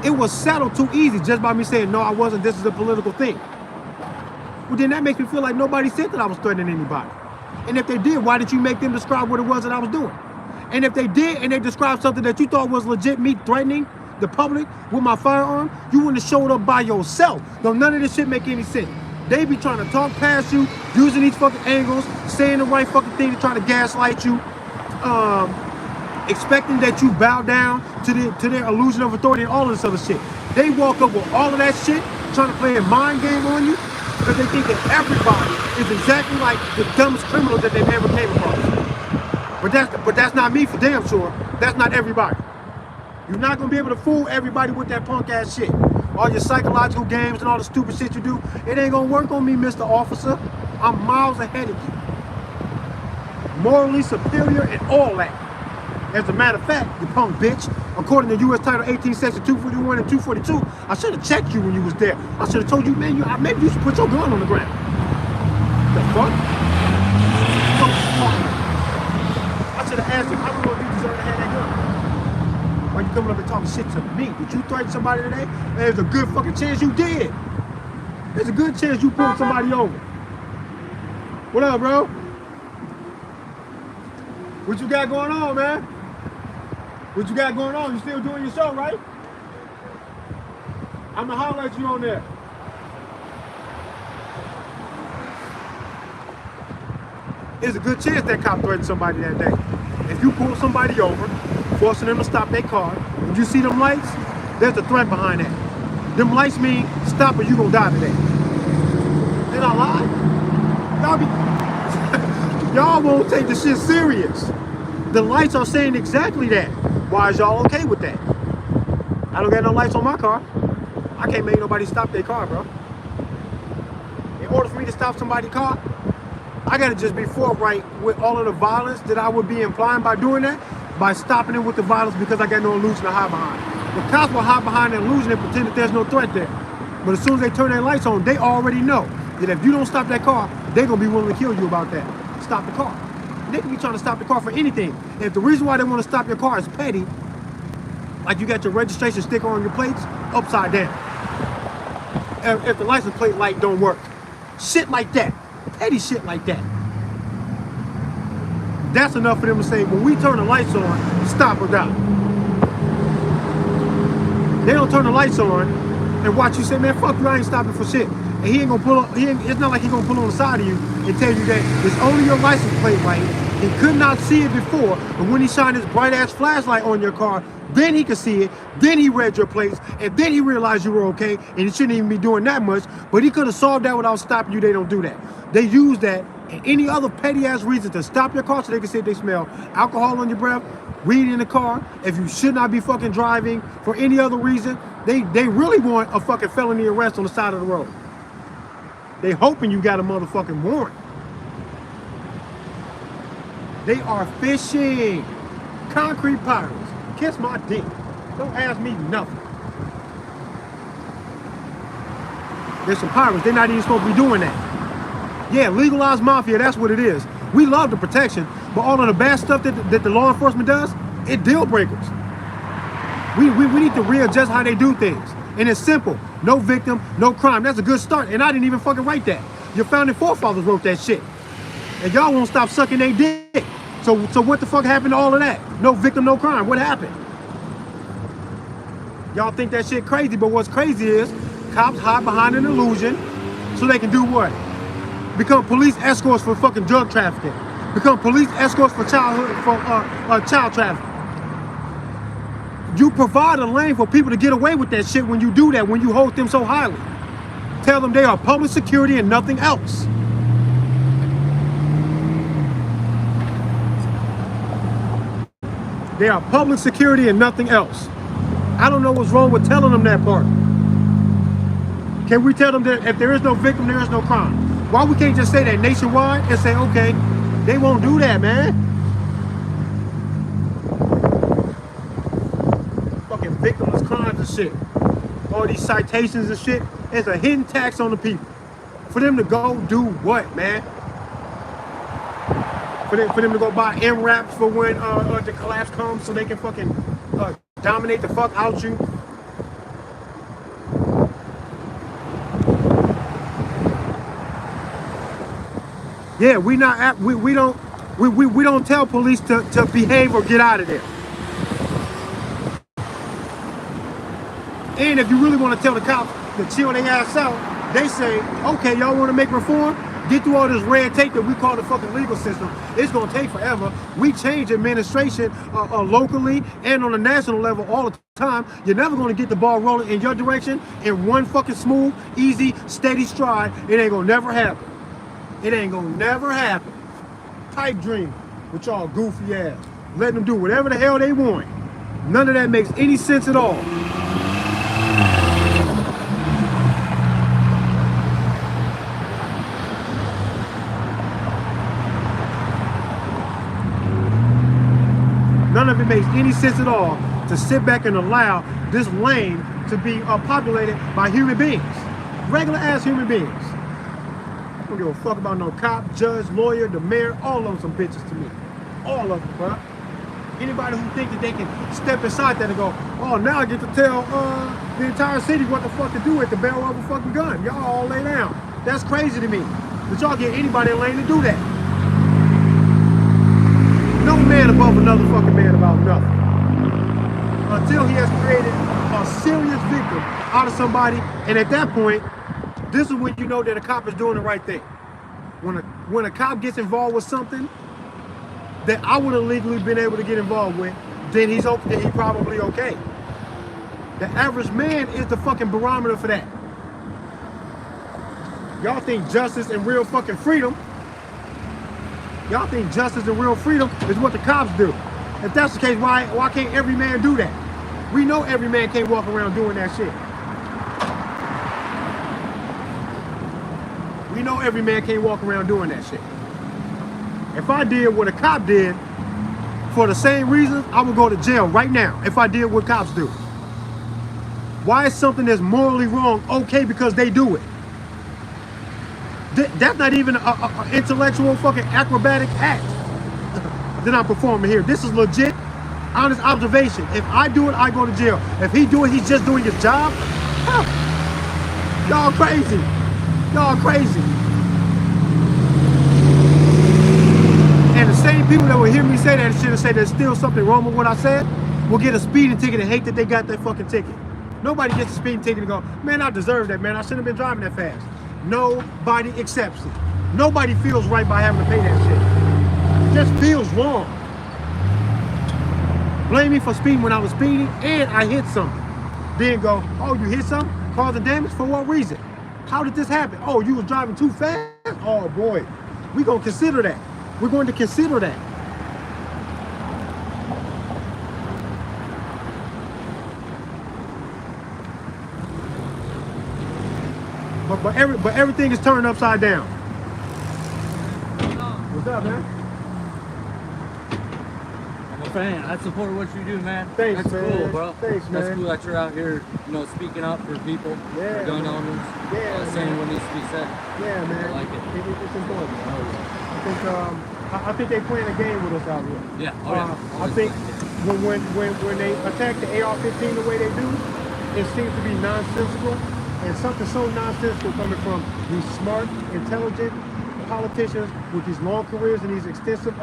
[SPEAKER 1] It was settled too easy just by me saying, no, I wasn't, this is a political thing. Well, then that makes me feel like nobody said that I was threatening anybody. And if they did, why did you make them describe what it was that I was doing? And if they did, and they described something that you thought was legit me threatening the public with my firearm, you wouldn't have showed up by yourself. No, none of this shit make any sense. They be trying to talk past you, using these fucking angles, saying the right fucking thing to try to gaslight you, expecting that you bow down to their illusion of authority and all of this other shit. They walk up with all of that shit, trying to play a mind game on you, because they think that everybody is exactly like the dumbest criminal that they've ever came across. But that's not me for damn sure. That's not everybody. You're not gonna be able to fool everybody with that punk ass shit. All your psychological games and all the stupid shit you do, it ain't gonna work on me, Mr. Officer. I'm miles ahead of you. Morally superior and all that. As a matter of fact, you punk bitch, according to U.S. Title 18, Section 241 and 242, I should have checked you when you was there. I should have told you, man, maybe you should put your gun on the ground. The the fuck? So I should have asked him, how long do you deserve to have that gun? Why you coming up and talking shit to me? Did you threaten somebody today? There's a good fucking chance you did. There's a good chance you pulled somebody over. What up, bro? What you got going on, man? What you got going on? You still doing your show, right? I'm gonna holler at you on there. There's a good chance that cop threatened somebody that day. If you pull somebody over, forcing them to stop their car, and you see them lights, there's a threat behind that. Them lights mean stop or you gonna die today. Did I lie? Y'all won't take the shit serious. The lights are saying exactly that. Why is y'all okay with that? I don't got no lights on my car. I can't make nobody stop their car, bro. In order for me to stop somebody's car, I gotta just be forthright with all of the violence that I would be implying by doing that, by stopping it with the violence because I got no illusion to hide behind. The cops will hide behind the illusion and pretend that there's no threat there. But as soon as they turn their lights on, they already know that if you don't stop that car, they're gonna be willing to kill you about that. Stop the car. They can be trying to stop the car for anything. If the reason why they want to stop your car is petty, like you got your registration sticker on your plates upside down. If the license plate light don't work. Shit like that. Petty shit like that. That's enough for them to say, when we turn the lights on, stop or die. They don't turn the lights on and watch you say, man, fuck you, I ain't stopping for shit. And he ain't gonna pull up, it's not like he gonna pull on the side of you and tell you that it's only your license plate light. He could not see it before, but when he shined his bright ass flashlight on your car, then he could see it, then he read your plates, and then he realized you were okay, and he shouldn't even be doing that much, but he could have solved that without stopping you. They don't do that. They use that and any other petty ass reason to stop your car so they can see if they smell alcohol on your breath, weed in the car, if you should not be fucking driving for any other reason. They really want a fucking felony arrest on the side of the road. They hoping you got a motherfucking warrant. They are fishing. Concrete pirates. Kiss my dick. Don't ask me nothing. There's some pirates. They're not even supposed to be doing that. Yeah, legalized mafia, that's what it is. We love the protection, but all of the bad stuff that the law enforcement does, it deal breakers. We need to readjust how they do things. And it's simple. No victim, no crime. That's a good start. And I didn't even fucking write that. Your founding forefathers wrote that shit. And y'all won't stop sucking their dick. So what the fuck happened to all of that? No victim, no crime. What happened? Y'all think that shit crazy, but what's crazy is cops hide behind an illusion so they can do what? Become police escorts for fucking drug trafficking. Become police escorts for child trafficking. You provide a lane for people to get away with that shit when you do that, when you hold them so highly. Tell them they are public security and nothing else. They are public security and nothing else. I don't know what's wrong with telling them that part. Can we tell them that if there is no victim, there is no crime? Why we can't just say that nationwide and say, okay, they won't do that, man. Fucking victimless crimes and shit. All these citations and shit. It's a hidden tax on the people. For them to go do what, man? For them to go buy MRAPs for when the collapse comes so they can fucking dominate the fuck out you. Yeah, we don't tell police to behave or get out of there. And if you really want to tell the cops to chill their ass out, they say, okay, y'all want to make reform? Get through all this red tape that we call the fucking legal system. It's going to take forever. We change administration locally and on a national level all the time. You're never going to get the ball rolling in your direction in one fucking smooth, easy, steady stride. It ain't going to never happen. It ain't going to never happen. Pipe dream with y'all goofy ass. Letting them do whatever the hell they want. None of that makes any sense at all. None of it makes any sense at all to sit back and allow this lane to be populated by human beings. Regular ass human beings. give a fuck about no cop, judge, lawyer, the mayor, all of them some bitches to me. All of them, bro. Anybody who thinks that they can step inside that and go, oh, now I get to tell the entire city what the fuck to do at the barrel of a fucking gun. Y'all all lay down. That's crazy to me. But y'all get anybody in lane to do that. No man above another fucking man about nothing. Until he has created a serious victim out of somebody, and at that point, this is when you know that a cop is doing the right thing. When a cop gets involved with something that I would have legally been able to get involved with, then he's probably okay. The average man is the fucking barometer for that. Y'all think justice and real fucking freedom, y'all think justice and real freedom is what the cops do. If that's the case, why can't every man do that? We know every man can't walk around doing that shit. We know every man can't walk around doing that shit. If I did what a cop did for the same reasons, I would go to jail right now if I did what cops do. Why is something that's morally wrong okay because they do it? That's not even an intellectual fucking acrobatic act that I'm performing here. This is legit, honest observation. If I do it, I go to jail. If he do it, he's just doing his job. Huh. Y'all crazy. Y'all crazy. And the same people that will hear me say that shit and say there's still something wrong with what I said will get a speeding ticket and hate that they got that fucking ticket. Nobody gets a speeding ticket and go, man, I deserve that, man. I shouldn't have been driving that fast. Nobody accepts it. Nobody feels right by having to pay that shit. It just feels wrong. Blame me for speeding when I was speeding and I hit something. Then go, oh, you hit something? Causing damage? For what reason? How did this happen? Oh, you was driving too fast? Oh, boy. We're going to consider that. We're going to consider that. But everything is turned upside down. What's up, man?
[SPEAKER 2] I'm a fan. I support what you do, man.
[SPEAKER 1] Thanks,
[SPEAKER 2] That's
[SPEAKER 1] man.
[SPEAKER 2] cool, bro.
[SPEAKER 1] Thanks, man.
[SPEAKER 2] That's cool that you're out here, speaking up for people,
[SPEAKER 1] Yeah,
[SPEAKER 2] for gun
[SPEAKER 1] man.
[SPEAKER 2] owners,
[SPEAKER 1] Yeah,
[SPEAKER 2] saying
[SPEAKER 1] man.
[SPEAKER 2] what needs to be said.
[SPEAKER 1] Yeah, man.
[SPEAKER 2] I like it.
[SPEAKER 1] It's important. I think they playing a game with us out here.
[SPEAKER 2] Yeah. Oh, yeah.
[SPEAKER 1] I think when they attack the AR-15 the way they do, it seems to be nonsensical, and something so nonsensical coming from these smart, intelligent politicians with these long careers and these extensive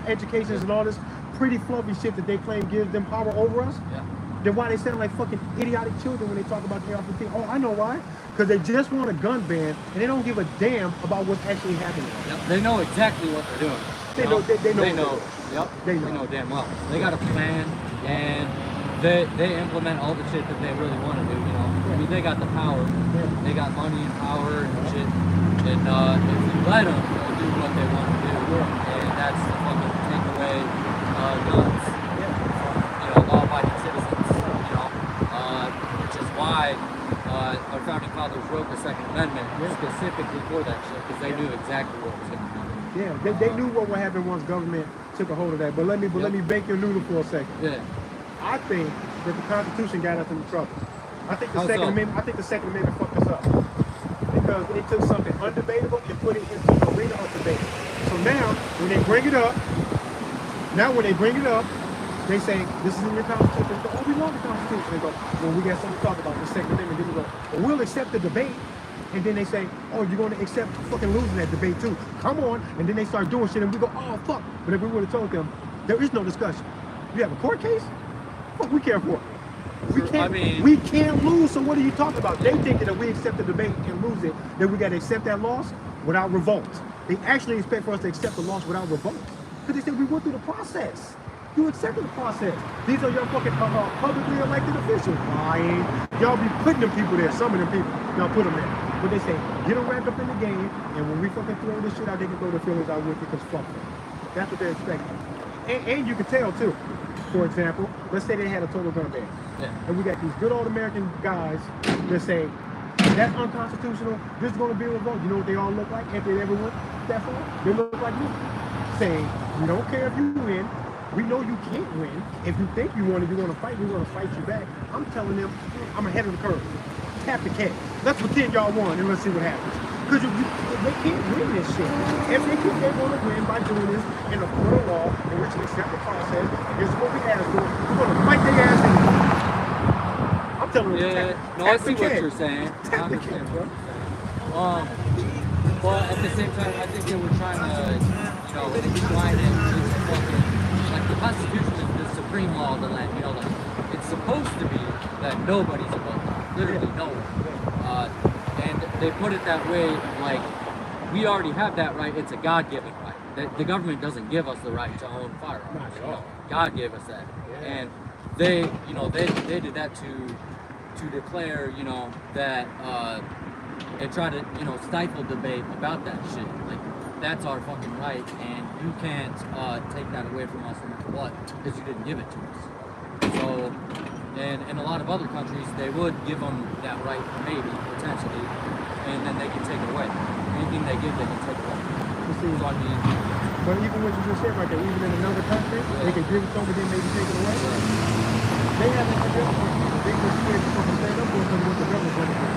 [SPEAKER 1] educations and all this pretty fluffy shit that they claim gives them power over us.
[SPEAKER 2] Yeah.
[SPEAKER 1] Then why they sound like fucking idiotic children when they talk about the AR-15? Oh, I know why. Because they just want a gun ban and they don't give a damn about what's actually happening.
[SPEAKER 2] Yep. They know exactly what they're doing.
[SPEAKER 1] They know.
[SPEAKER 2] They know. Yep.
[SPEAKER 1] They
[SPEAKER 2] They
[SPEAKER 1] know.
[SPEAKER 2] know damn well. They got a plan, and they implement all the shit that they really want to do. I mean, they got the power.
[SPEAKER 1] Yeah.
[SPEAKER 2] They got money and power and shit. And if you let them, they'll do what they want to do.
[SPEAKER 1] Yeah.
[SPEAKER 2] And that's to fucking take away guns from law-abiding citizens. Which is why our founding fathers wrote the Second Amendment specifically for that shit, because they knew exactly what was going to happen.
[SPEAKER 1] Yeah, they knew what would happen once government took a hold of that. But let me bake your noodle for a second.
[SPEAKER 2] Yeah.
[SPEAKER 1] I think that the Constitution got us into trouble. I think the
[SPEAKER 2] How
[SPEAKER 1] Second
[SPEAKER 2] so?
[SPEAKER 1] Amendment. I think the Second Amendment fucked us up because it took something undebatable and put it into the arena of debate. So now, when they bring it up, they say this is in your Constitution. They go, oh, we love the Constitution. They go, well, we got something to talk about the Second Amendment. Then we go, well, we'll accept the debate. And then they say, oh, you're going to accept fucking losing that debate too. Come on. And then they start doing shit and we go, oh, fuck. But if we would have told them, there is no discussion. You have a court case? Fuck, we care for it. We can't lose, so what are you talking about? They think that if we accept the debate and lose it, then we got to accept that loss without revolt. They actually expect for us to accept the loss without revolt. Because they said we went through the process. You accepted the process. These are your fucking publicly elected officials. Lying. Y'all be putting them people there, some of them people. Y'all put them there. But they say, get them wrapped up in the game, and when we fucking throw this shit out, they can throw their feelings out with it because fuck them. That's what they're expecting. And you can tell too. For example, let's say they had a total gun ban.
[SPEAKER 2] Yeah.
[SPEAKER 1] And we got these good old American guys that say, that's unconstitutional, this is going to be a revolt. You know what they all look like if they ever went that far? They look like me. Saying, we don't care if you win. We know you can't win. If you think you want to fight, we're going to fight you back. I'm telling them, I'm ahead of the curve. Tap the cat. Let's pretend y'all won and let's see what happens. Because they can't win this shit. If they think they're going to win by doing this in a court of law, in which they accept the process, this is what we ask for. We're going to fight their ass in. I'm telling you.
[SPEAKER 2] Yeah, no, I see what you're saying. I understand what you're saying. But at the same time, I think they were trying to, enshrine it into fucking, like the Constitution is the supreme law of the land. Like it's supposed to be that nobody's above that, literally no one. And they put it that way, like we already have that right. It's a God-given right. The government doesn't give us the right to own firearms.
[SPEAKER 1] Not at all.
[SPEAKER 2] God gave us that, and they did that to declare, that and try to, stifle debate about that shit. Like, that's our fucking right, and you can't take that away from us no matter what, because you didn't give it to us. So, and in a lot of other countries, they would give them that right, maybe, potentially, and then they can take it away. Anything they give, they can take away. So, I mean...
[SPEAKER 1] But even what you just said right there, even in another country, they can give it to them, but then maybe take it away. They haven't been able to they were scared to fucking stand up for something what the government's going to do.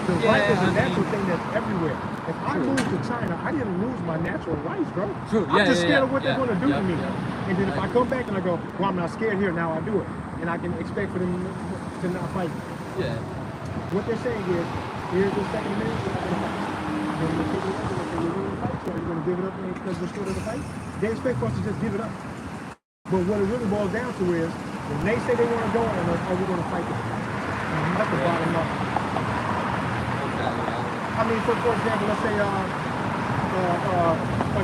[SPEAKER 1] The right is a natural thing that's everywhere. If I move to China, I didn't lose my natural rights, bro.
[SPEAKER 2] True.
[SPEAKER 1] I'm just scared of what they're going to do to me.
[SPEAKER 2] Yeah.
[SPEAKER 1] And then if I come back and I go, well, I'm not scared here, now I do it. And I can expect for them to not fight.
[SPEAKER 2] Yeah.
[SPEAKER 1] What they're saying is, here's the Second Amendment, we're not going to fight. Then you're going to fight, so you're going to give it up because we're short of the fight. They expect for us to just give it up. But what it really boils down to is, when they say they want to go on us, are we going to fight them? And that's the bottom line. I mean, for example, let's say,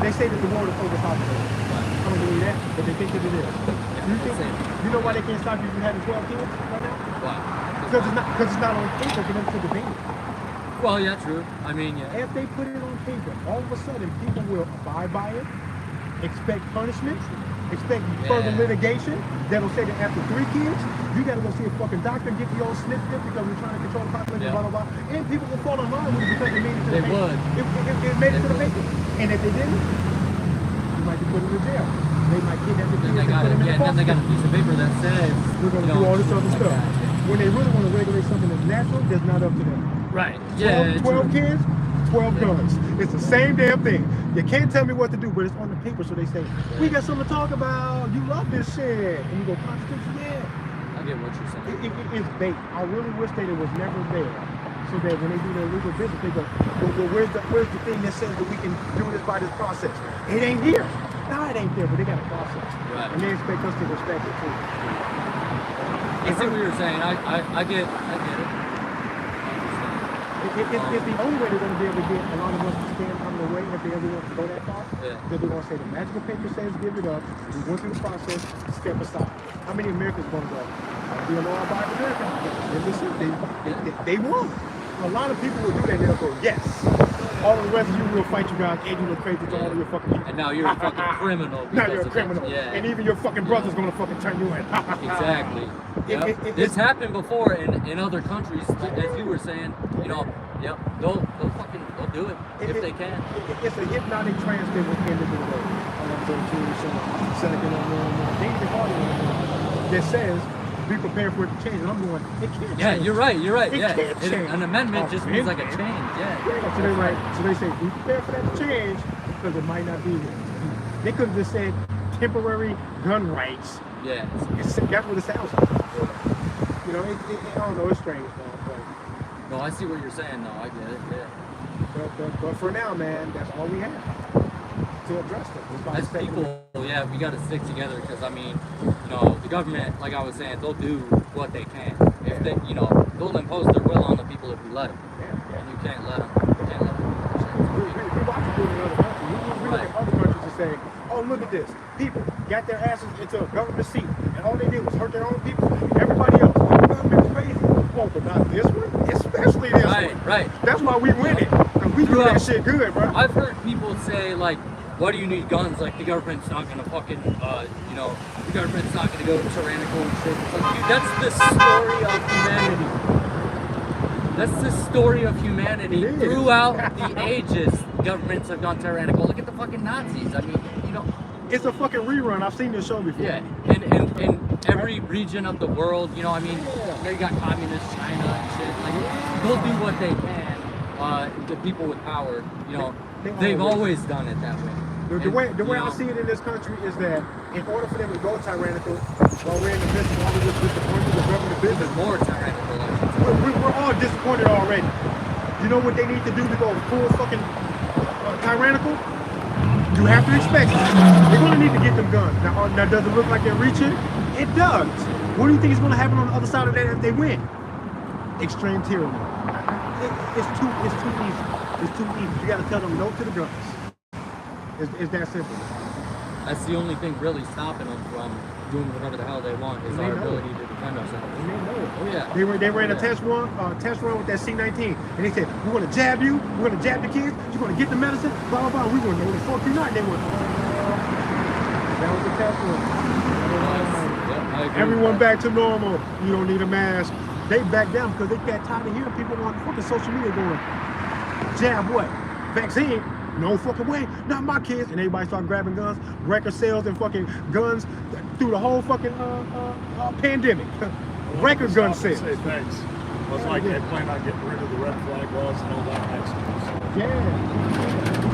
[SPEAKER 1] they say that the world is overpopulated. I don't believe that, but they think that it is. You know why they can't stop you from having 12 kids right now?
[SPEAKER 2] Why?
[SPEAKER 1] Because it's not on paper for them to debate it.
[SPEAKER 2] Well, yeah, true. I mean, yeah.
[SPEAKER 1] If they put it on paper, all of a sudden people will abide by it, expect punishment, expect further litigation. That'll say that after 3 kids, you gotta go see a fucking doctor and get the old snip because we're trying to control the population, blah, blah, blah. And people will fall in line with it because it made it to the paper.
[SPEAKER 2] They would.
[SPEAKER 1] It made it to the paper. And if they didn't, you might be put in jail. They might kidnap the kids and put them in the
[SPEAKER 2] then they got a piece of paper that says
[SPEAKER 1] we're gonna do all this other stuff. When they really want to regulate something that's natural, that's not up to them.
[SPEAKER 2] Right.
[SPEAKER 1] 12 kids, 12 guns. It's the same damn thing. You can't tell me what to do, but it's on the paper, so they say, we got something to talk about. You love this shit. And you go, Constitution,
[SPEAKER 2] I get what you're saying.
[SPEAKER 1] It's bait. I really wish that it was never there. So that when they do their legal business, they go, well, where's the thing that says that we can do this by this process? It ain't here. No, it ain't there, but they got a process.
[SPEAKER 2] Right.
[SPEAKER 1] And they expect us to respect it too.
[SPEAKER 2] I see what you're saying. I get it.
[SPEAKER 1] It's the only way they're going to be able to get a lot of us to stand out of the way if they ever want to go that far.
[SPEAKER 2] Yeah.
[SPEAKER 1] That they're going to say the magical paper says give it up. We went through the process, step aside. How many Americans going to go? Be a law-abiding American. They won. A lot of people will do that and they'll go, yes. All of the rest of you will fight you guys and you look crazy to all of your fucking people.
[SPEAKER 2] And now you're a fucking criminal.
[SPEAKER 1] Now you're a criminal.
[SPEAKER 2] Yeah.
[SPEAKER 1] And even your fucking brother's going to fucking turn you in.
[SPEAKER 2] Exactly. Yep. It's happened before in other countries, as you were saying. They'll do it if they can.
[SPEAKER 1] It's a hypnotic trance that will end the world. That says be prepared for it to change. And I'm going, it can't change.
[SPEAKER 2] Yeah, you're right.
[SPEAKER 1] It can't change.
[SPEAKER 2] An amendment just means like a change. Yeah.
[SPEAKER 1] So they say be prepared for that to change because it might not be here. They could have just said temporary gun rights.
[SPEAKER 2] Yeah.
[SPEAKER 1] That's what it sounds like. I don't know. It's strange, man.
[SPEAKER 2] No, I see what you're saying. No, I get it. Yeah.
[SPEAKER 1] But for now, man, that's all we have to address them.
[SPEAKER 2] As people, we got to stick together because the government, like I was saying, they'll do what they can. If they, they'll impose their will on the people if we let them. And you can't let them.
[SPEAKER 1] We watch it in other countries. We look at other countries and say, oh, look at this. People got their asses into a government seat, and all they did was hurt their own people. Everybody else, the government's crazy. Oh, but not this one, especially this one.
[SPEAKER 2] Right.
[SPEAKER 1] That's why we win it, because we do that shit good, bro.
[SPEAKER 2] I've heard people say, like, why do you need guns? Like, the government's not gonna fucking, the government's not gonna go tyrannical and shit. It's like, dude, that's the story of humanity. That's the story of humanity. Throughout the ages, governments have gone tyrannical. Look at the fucking Nazis. I mean,
[SPEAKER 1] It's a fucking rerun. I've seen this show before.
[SPEAKER 2] Yeah, in every region of the world, you got communist China and shit. Like, they'll do what they can the people with power,
[SPEAKER 1] They
[SPEAKER 2] they've
[SPEAKER 1] always-
[SPEAKER 2] always done it that way.
[SPEAKER 1] The way
[SPEAKER 2] you
[SPEAKER 1] I
[SPEAKER 2] know,
[SPEAKER 1] see it in this country is that in order for them to go tyrannical, while we're in the midst of all of this disappointment, the government business,
[SPEAKER 2] even more tyrannical, I should say.
[SPEAKER 1] we're all disappointed already. You know what they need to do to go full fucking tyrannical? You have to expect it. They're going to need to get them guns. Now, does it look like they're reaching? It does. What do you think is going to happen on the other side of that if they win? Extreme tyranny. It's too easy. It's too easy. You got to tell them no to the guns. It's that simple.
[SPEAKER 2] That's the only thing really stopping them from doing whatever the hell they want is our ability to defend ourselves.
[SPEAKER 1] And they know it.
[SPEAKER 2] Oh yeah.
[SPEAKER 1] They ran a test run with that C-19, and they said, "We're going to jab you. We're going to jab the kids. You're going to get the medicine. Blah blah blah. We're going to fuck you not." They went. That was the test run.
[SPEAKER 2] I agree
[SPEAKER 1] Everyone
[SPEAKER 2] with that.
[SPEAKER 1] back to normal. You don't need a mask. They back down because they got tired of hearing people on fucking social media going, "Jab what? Vaccine? No fucking way. Not my kids." And everybody started grabbing guns, record sales and fucking guns through the whole fucking pandemic. Record gun sales.
[SPEAKER 4] Say thanks. It was like they plan on getting rid of the red flag laws and all that kind of stuff.
[SPEAKER 1] Yeah.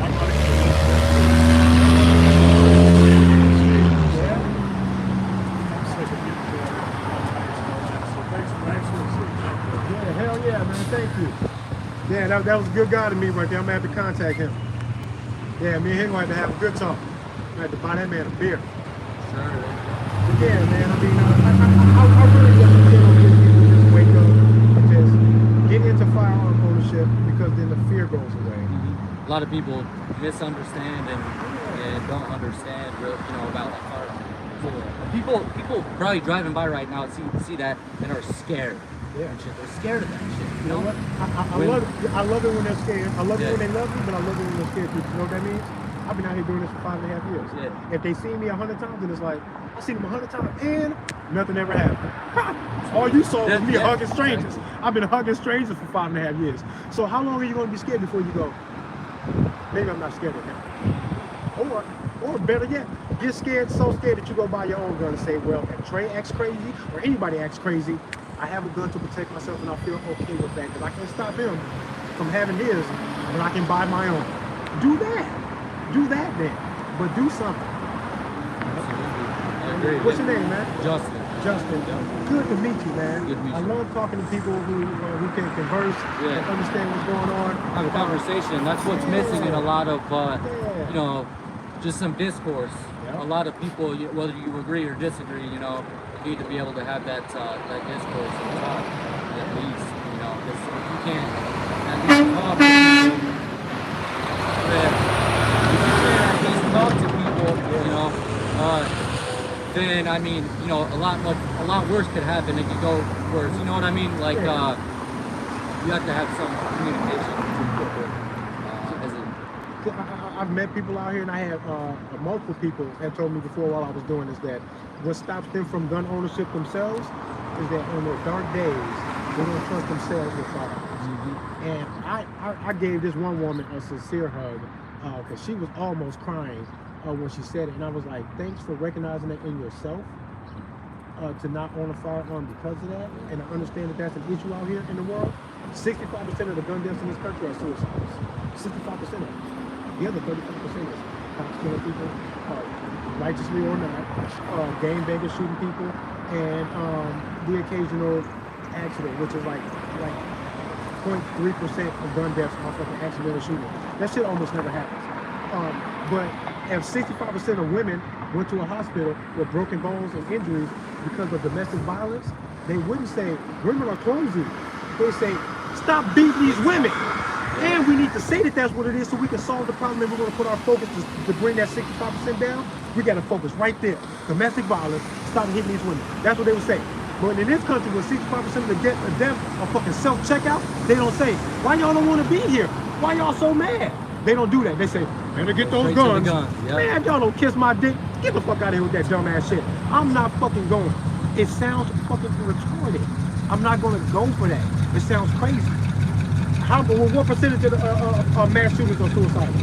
[SPEAKER 4] I'm not I'm sick of people doing it. So thanks for the
[SPEAKER 1] Yeah, hell yeah, man. Thank you. Yeah, that was a good guy to meet right there. I'm gonna have to contact him. Yeah, me and him gonna have to have a good talk. I had to buy that man a beer.
[SPEAKER 2] Sure.
[SPEAKER 1] But yeah, man. I mean, I really just depend on getting people to just wake up and just get into firearm ownership because then the fear goes away.
[SPEAKER 2] A lot of people misunderstand and don't understand about like firearms. People probably driving by right now see that and are scared.
[SPEAKER 1] Yeah.
[SPEAKER 2] And shit. They're scared of that shit.
[SPEAKER 1] You know what? I love it when they're scared. I love it
[SPEAKER 2] Yeah.
[SPEAKER 1] when they love me, but I love it when they're scared too. You know what that means? I've been out here doing this for 5.5 years.
[SPEAKER 2] Yeah.
[SPEAKER 1] If they see me 100 times, then it's like, I've seen them 100 times and nothing ever happened. All you saw was me hugging strangers. I've been hugging strangers for 5.5 years. So how long are you going to be scared before you go, maybe I'm not scared of him? Or better yet, get scared, so scared that you go buy your own gun and say, well, if Trey acts crazy or anybody acts crazy, I have a gun to protect myself and I feel okay with that because I can't stop him from having his, but I can buy my own. Do that. Do that then. But do something.
[SPEAKER 2] Absolutely. I agree.
[SPEAKER 1] What's your name, man?
[SPEAKER 2] Justin.
[SPEAKER 1] Justin. Good to meet you, man.
[SPEAKER 2] Good to meet
[SPEAKER 1] I
[SPEAKER 2] you.
[SPEAKER 1] love talking to people who can converse and understand what's going on.
[SPEAKER 2] Have a conversation. That's what's missing in a lot of, just some discourse.
[SPEAKER 1] Yeah.
[SPEAKER 2] A lot of people, whether you agree or disagree, need to be able to have that discourse and talk at least, because if you can't at least talk to people, then I mean, a lot worse could happen. It could go worse. You know what I mean? Like, you have to have some communication between people.
[SPEAKER 1] I've met people out here, and I have multiple people have told me before while I was doing this that what stops them from gun ownership themselves is that on their dark days, they don't trust themselves with firearms.
[SPEAKER 2] Mm-hmm.
[SPEAKER 1] And I gave this one woman a sincere hug because she was almost crying when she said it, and I was like, thanks for recognizing that in yourself. To not own a firearm because of that, and I understand that that's an issue out here in the world. 65% of the gun deaths in this country are suicides. 65% of them. The other 35% is cops killing people, righteously or not, game bangers shooting people, and the occasional accident, which is like 0.3% of gun deaths are fucking accidental shooting. That shit almost never happens. But if 65% of women went to a hospital with broken bones and injuries because of domestic violence, they wouldn't say women are clumsy. They say stop beating these women. And we need to say that that's what it is so we can solve the problem, and we're going to put our focus to bring that 65% down. We got to focus right there. Domestic violence, stop hitting these women. That's what they would say. But in this country, where 65% of the deaths are fucking self-checkout, they don't say, why y'all don't want to be here? Why y'all so mad? They don't do that. They say, better get those guns.
[SPEAKER 2] Yep.
[SPEAKER 1] Man, y'all don't kiss my dick. Get the fuck out of here with that dumb ass shit. I'm not fucking going. It sounds fucking retarded. I'm not going to go for that. It sounds crazy. What percentage of the mass shootings are suicidal?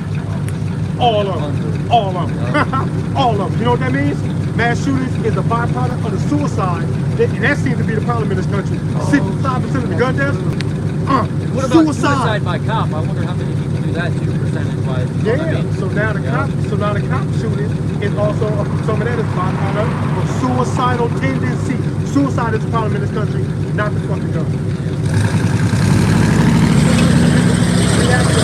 [SPEAKER 1] All of them. All of them. All of them. You know what that means? Mass shootings is a byproduct of the suicide. And that seems to be the problem in this country. 65% of the gun deaths
[SPEAKER 2] What about suicide by cop? I wonder how many people do that too, percentage-wise. You know what I
[SPEAKER 1] Yeah,
[SPEAKER 2] mean?
[SPEAKER 1] so now the cop shooting is also some of that is byproduct of suicidal tendency. Suicide is the problem in this country, not the fucking gun. We have to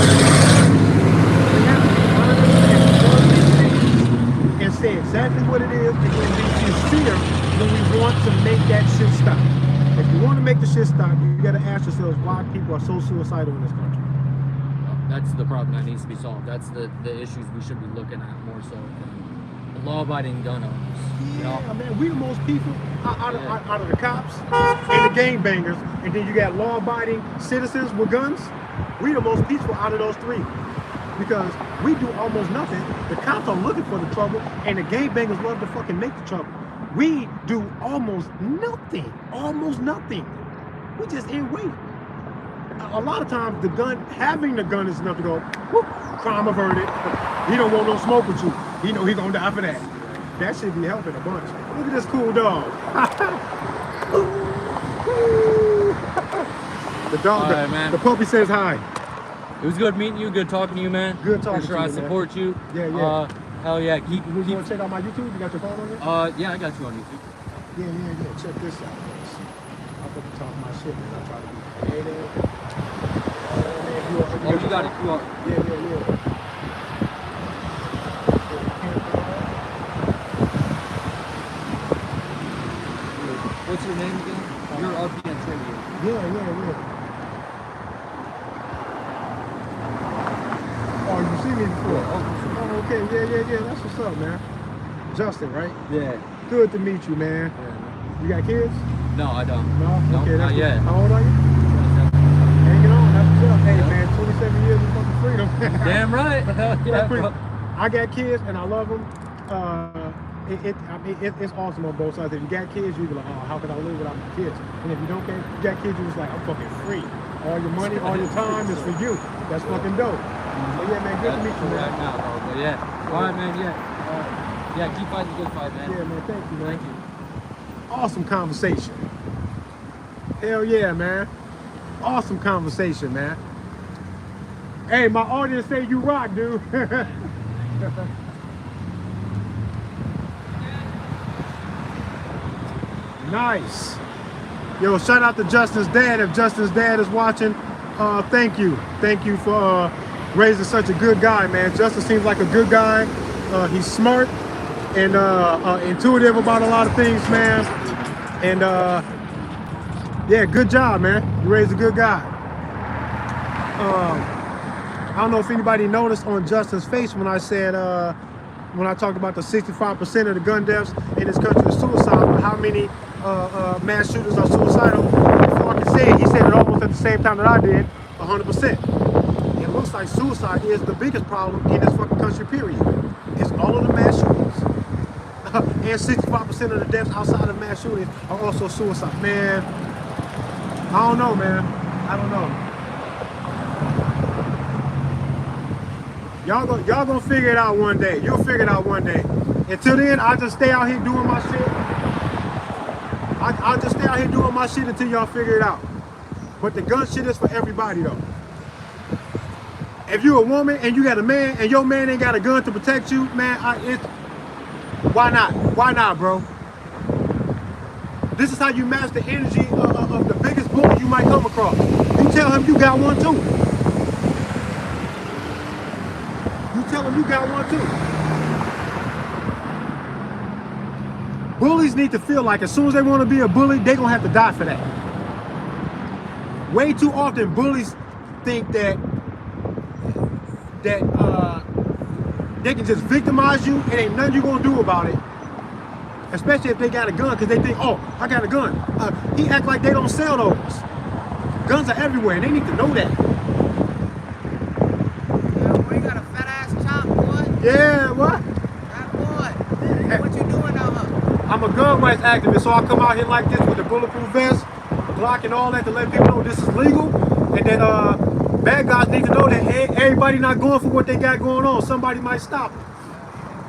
[SPEAKER 1] and say exactly what it is and then be sincere when we want to make that shit stop. If you want to make the shit stop, you gotta ask yourselves why people are so suicidal in this country.
[SPEAKER 2] That's the problem that needs to be solved. That's the issues we should be looking at more so than the law-abiding gun owners. You know?
[SPEAKER 1] Yeah, man, we the most people out of the cops and the gangbangers, and then you got law-abiding citizens with guns. We the most peaceful out of those three because we do almost nothing. The cops are looking for the trouble, and the gangbangers love to fucking make the trouble. We do almost nothing. We just in wait. A lot of times, having the gun is enough to go, whoop, crime averted. He don't want no smoke with you. He know he gonna die for that. That should be helping a bunch. Look at this cool dog. The dog,
[SPEAKER 2] right, man.
[SPEAKER 1] the puppy says hi.
[SPEAKER 2] It was good meeting you. Good talking to you, man.
[SPEAKER 1] Good talking
[SPEAKER 2] For sure,
[SPEAKER 1] to you,
[SPEAKER 2] I support you.
[SPEAKER 1] Yeah.
[SPEAKER 2] Hell yeah.
[SPEAKER 1] You want to check out my YouTube? You got your phone on there?
[SPEAKER 2] Yeah, I got you on YouTube.
[SPEAKER 1] Yeah. Check this out, guys. I'm gonna talk my shit, man. I try to be creative.
[SPEAKER 2] Oh, you got it. You are.
[SPEAKER 1] Yeah.
[SPEAKER 2] What's your name again? You're RPN Trivia.
[SPEAKER 1] Yeah. Oh, you see me before? Oh, okay. Yeah. That's what's up, man. Justin, right?
[SPEAKER 2] Yeah.
[SPEAKER 1] Good to meet you, man. You got kids?
[SPEAKER 2] No, I don't.
[SPEAKER 1] No? Okay,
[SPEAKER 2] not yet.
[SPEAKER 1] How old are you? Hanging on, that's what's up. Hey, man, 27 years of fucking freedom.
[SPEAKER 2] Damn right. Yeah, bro.
[SPEAKER 1] I got kids and I love them. It's awesome on both sides. If you got kids, you be like, oh, how can I live without my kids? And if you don't you got kids, you're just like, I'm fucking free. All your money, all your time is for you. That's fucking dope. So yeah, man, good to meet you, man.
[SPEAKER 2] Right now, bro. But yeah. All right, man. Yeah. Yeah, keep fighting the good fight, man.
[SPEAKER 1] Yeah, man, thank you, man.
[SPEAKER 2] Thank you.
[SPEAKER 1] Awesome conversation. Hell yeah, man. Awesome conversation, man. Hey, my audience say you rock, dude. Nice. Yo, shout out to Justin's dad. If Justin's dad is watching, thank you. Thank you for raising such a good guy, man. Justin seems like a good guy. He's smart and intuitive about a lot of things, man. And yeah, good job, man. You raised a good guy. I don't know if anybody noticed on Justin's face when I said, when I talked about the 65% of the gun deaths in this country is suicide, but how many mass shooters are suicidal. Before I can say it, he said it almost at the same time that I did, 100%. It looks like suicide is the biggest problem in this fucking country, period. It's all of the mass shootings. And 65% of the deaths outside of mass shootings are also suicide. Man, I don't know, man. I don't know. Y'all gonna figure it out one day. You'll figure it out one day. Until then, I just stay out here doing my shit. I'll just stay out here doing my shit until y'all figure it out. But the gun shit is for everybody though. If you're a woman and you got a man and your man ain't got a gun to protect you, man, why not? Why not, bro? This is how you match the energy of the biggest bully you might come across. You tell him you got one too. You tell him you got one too. Bullies need to feel like as soon as they want to be a bully, they're going to have to die for that. Way too often, bullies think that they can just victimize you and ain't nothing you going to do about it. Especially if they got a gun, because they think, oh, I got a gun. He act like they don't sell those. Guns are everywhere, and they need to know that.
[SPEAKER 5] You got a fat ass chop, boy.
[SPEAKER 1] Yeah, what?
[SPEAKER 5] That boy. What you doing out here?
[SPEAKER 1] I'm a gun rights activist, so I come out here like this with a bulletproof vest, a Glock and all that to let people know this is legal, and that bad guys need to know that everybody not going for what they got going on. Somebody might stop it.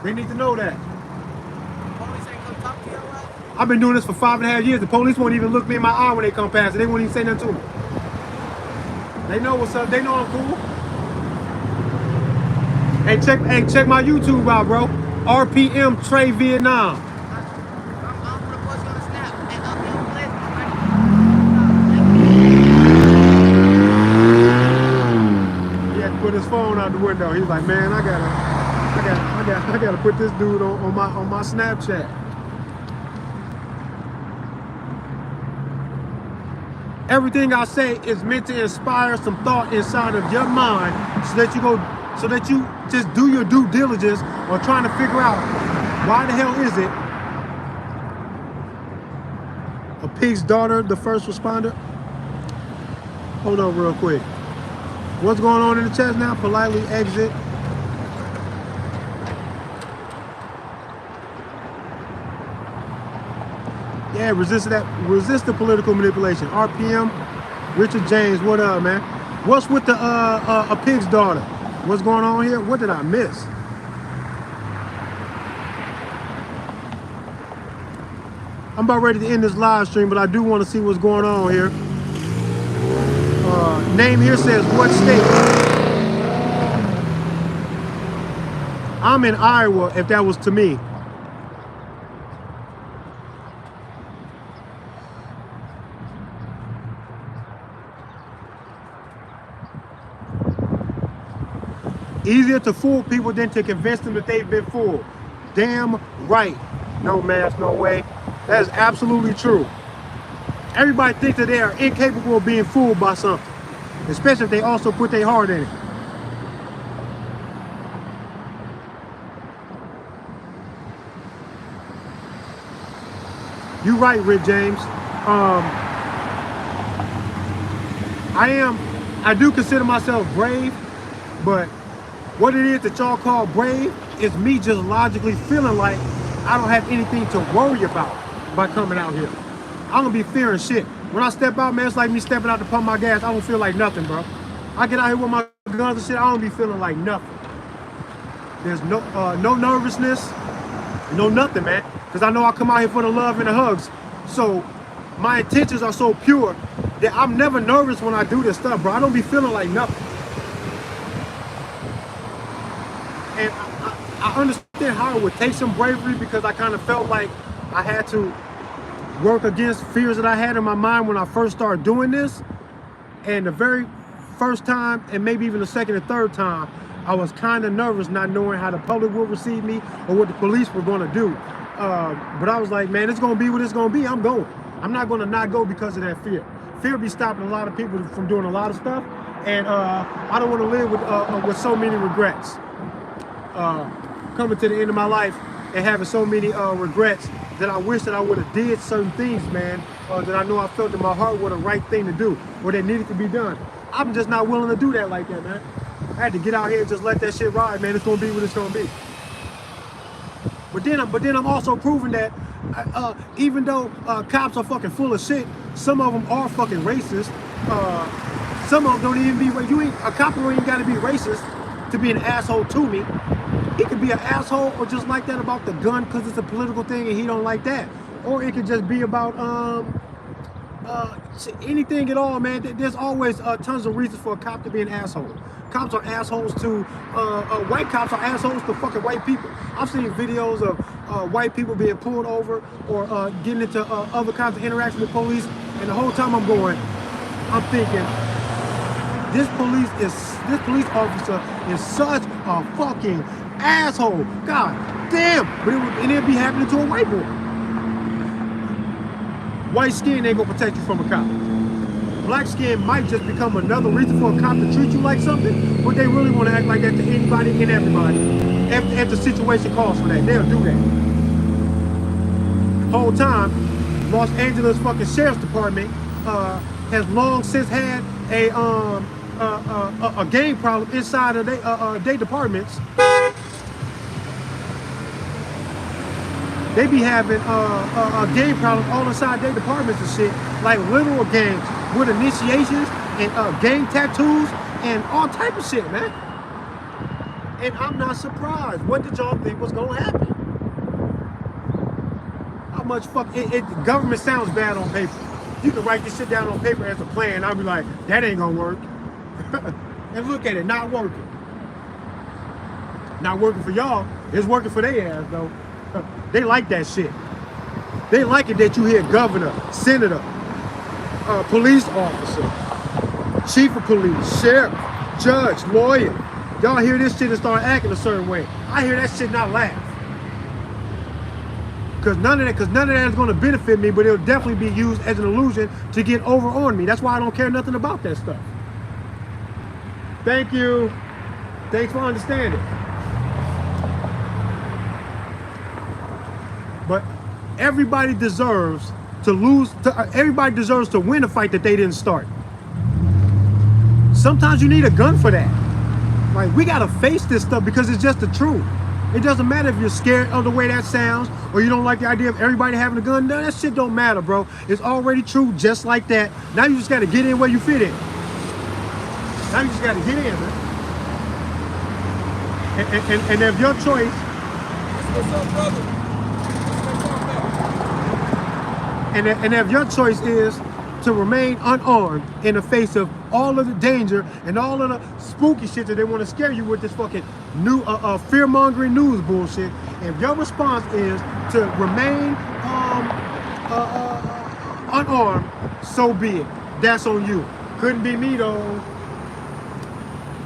[SPEAKER 1] They need to know that.
[SPEAKER 5] Police ain't come talk to you, right?
[SPEAKER 1] I've been doing this for 5.5 years. The police won't even look me in my eye when they come past, and they won't even say nothing to me. They know what's up. They know I'm cool. Hey, check my YouTube out, bro. RPM Trey Vietnam.
[SPEAKER 5] I'm gonna post you on the snap. Hey, up your list,
[SPEAKER 1] He had to put his phone out the window. He's like, man, I gotta put this dude on my Snapchat. Everything I say is meant to inspire some thought inside of your mind, so that you just do your due diligence on trying to figure out why the hell is it a pig's daughter, the first responder. Hold on real quick. What's going on in the chat now? Politely exit. Yeah, resist the political manipulation. RPM, Richard James, what up, man? What's with the a pig's daughter? What's going on here? What did I miss? I'm about ready to end this live stream, but I do want to see what's going on here. Name here says what state? I'm in Iowa, if that was to me. Easier to fool people than to convince them that they've been fooled. Damn right. No mask, no way. That is absolutely true. Everybody thinks that they are incapable of being fooled by something, especially if they also put their heart in it. You're right, Rick James. I do consider myself brave, but what it is that y'all call brave is me just logically feeling like I don't have anything to worry about by coming out here. I'm gonna be fearing shit. When I step out, man, it's like me stepping out to pump my gas. I don't feel like nothing, bro. I get out here with my guns and shit, I don't be feeling like nothing. There's no nervousness, no nothing, man. Because I know I come out here for the love and the hugs. So my intentions are so pure that I'm never nervous when I do this stuff, bro. I don't be feeling like nothing. And I understand how it would take some bravery, because I kind of felt like I had to work against fears that I had in my mind when I first started doing this. And the very first time, and maybe even the second and third time, I was kind of nervous, not knowing how the public would receive me or what the police were going to do. But I was like, man, it's going to be what it's going to be. I'm going. I'm not going to not go because of that fear. Fear be stopping a lot of people from doing a lot of stuff. And I don't want to live with so many regrets. Coming to the end of my life and having so many regrets that I wish that I would have did certain things, man, that I know I felt in my heart were the right thing to do, or that needed to be done. I'm just not willing to do that like that, man. I had to get out here and just let that shit ride, man. It's gonna be what it's gonna be. But then I'm also proving that even though cops are fucking full of shit, some of them are fucking racist. Some of them don't even be. A cop don't even got to be racist to be an asshole to me. He could be an asshole or just like that about the gun because it's a political thing and he don't like that. Or it could just be about anything at all, man. There's always tons of reasons for a cop to be an asshole. Cops are assholes to, white cops are assholes to fucking white people. I've seen videos of white people being pulled over or getting into other kinds of interaction with police, and the whole time I'm thinking, this police officer is such a fucking asshole. God damn. But it'd be happening to a white boy. White skin ain't gonna protect you from a cop. Black skin might just become another reason for a cop to treat you like something, but they really want to act like that to anybody and everybody. If the situation calls for that, they'll do that. The whole time, Los Angeles fucking Sheriff's Department has long since had a gang problem inside of their departments. They be having a gang problem all inside their departments and shit, like literal gangs with initiations and gang tattoos and all type of shit, man. And I'm not surprised. What did y'all think was gonna happen? How much government sounds bad on paper. You can write this shit down on paper as a plan. I'll be like, that ain't gonna work. And look at it, not working. Not working for y'all. It's working for their ass though. They like that shit. They like it that you hear governor, senator, police officer, chief of police, sheriff, judge, lawyer. Y'all hear this shit and start acting a certain way. I hear that shit not laugh. Cause none of that is gonna benefit me, but it'll definitely be used as an illusion to get over on me. That's why I don't care nothing about that stuff. Thank you. Thanks for understanding. But everybody deserves to lose. Everybody deserves to win a fight that they didn't start. Sometimes you need a gun for that. Like, we gotta face this stuff because it's just the truth. It doesn't matter if you're scared of the way that sounds or you don't like the idea of everybody having a gun. No, that shit don't matter, bro. It's already true just like that. Now you just gotta get in where you fit in. Now you just gotta get in, man. And if your choice...
[SPEAKER 3] What's up, brother?
[SPEAKER 1] And if your choice is to remain unarmed in the face of all of the danger and all of the spooky shit that they want to scare you with, this fucking new fear-mongering news bullshit, if your response is to remain unarmed, so be it. That's on you. Couldn't be me though.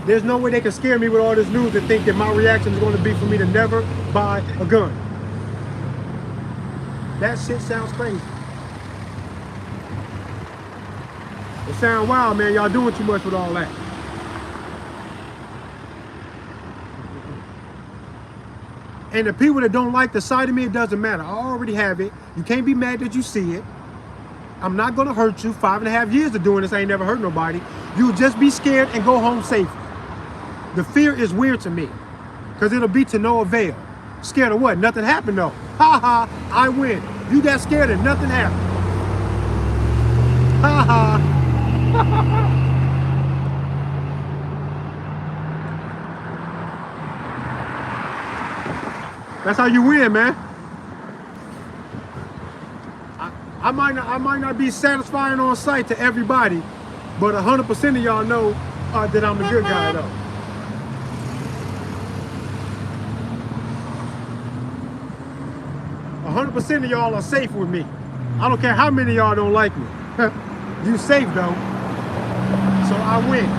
[SPEAKER 1] There's no way they can scare me with all this news and think that my reaction is going to be for me to never buy a gun. That shit sounds crazy. It sounds wild, man. Y'all doing too much with all that. And the people that don't like the side of me, it doesn't matter. I already have it. You can't be mad that you see it. I'm not gonna hurt you. 5.5 years of doing this, I ain't never hurt nobody. You'll just be scared and go home safe. The fear is weird to me, because it'll be to no avail. Scared of what? Nothing happened though. Ha ha, I win. You got scared and nothing happened. Ha ha. That's how you win, man. I might not be satisfying on sight to everybody, but 100% of y'all know that I'm a good guy, though. A 100% of y'all are safe with me. I don't care how many of y'all don't like me. You safe though, so I win.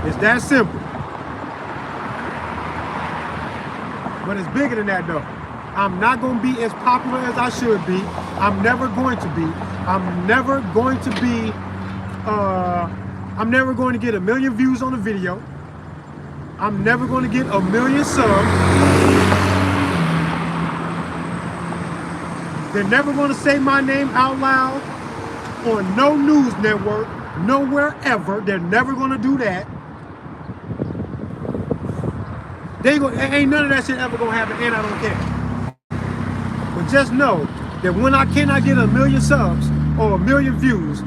[SPEAKER 1] It's that simple. But it's bigger than that though. I'm not gonna be as popular as I should be. I'm never going to be. I'm never going to be, I'm never going to get 1 million views on a video. I'm never going to get 1 million subs. They're never going to say my name out loud on no news network, nowhere ever. They're never going to do that. Ain't none of that shit ever going to happen, and I don't care. But just know that when I cannot get 1 million subs or 1 million views,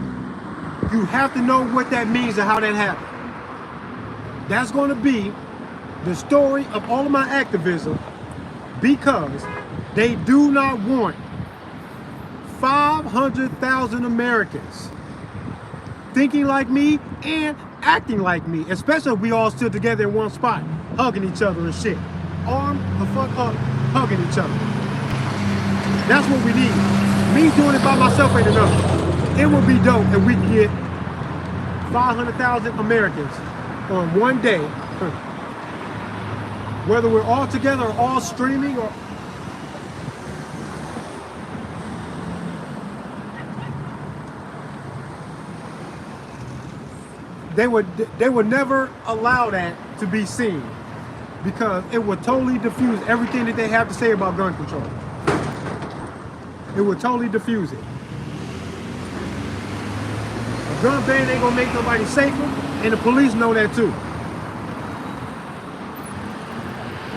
[SPEAKER 1] you have to know what that means and how that happened. That's going to be the story of all of my activism, because they do not want 500,000 Americans thinking like me and acting like me, especially if we all stood together in one spot, hugging each other and shit. Arm the fuck up, hugging each other. That's what we need. Me doing it by myself ain't enough. It would be dope if we could get 500,000 Americans on one day, whether we're all together or all streaming or... They would never allow that to be seen, because it would totally diffuse everything that they have to say about gun control. It would totally diffuse it. A gun ban ain't gonna make nobody safer, and the police know that too.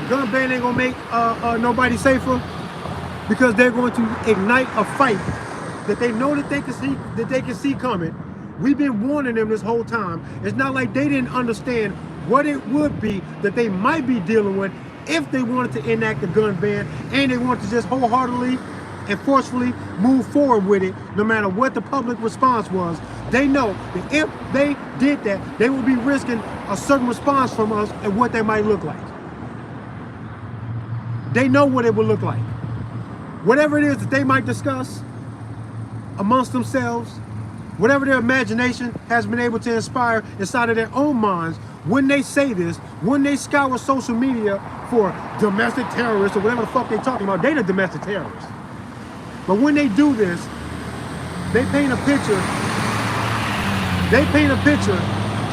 [SPEAKER 1] A gun ban ain't gonna make nobody safer, because they're going to ignite a fight that they know that they can see coming. We've been warning them this whole time. It's not like they didn't understand what it would be that they might be dealing with if they wanted to enact a gun ban, and they wanted to just wholeheartedly and forcefully move forward with it, no matter what the public response was They know that if they did that, they would be risking a certain response from us and what they might look like. They know what it would look like. Whatever it is that they might discuss amongst themselves, whatever their imagination has been able to inspire inside of their own minds, when they say this, when they scour social media for domestic terrorists or whatever the fuck they're talking about, they the domestic terrorists. But when they do this, they paint a picture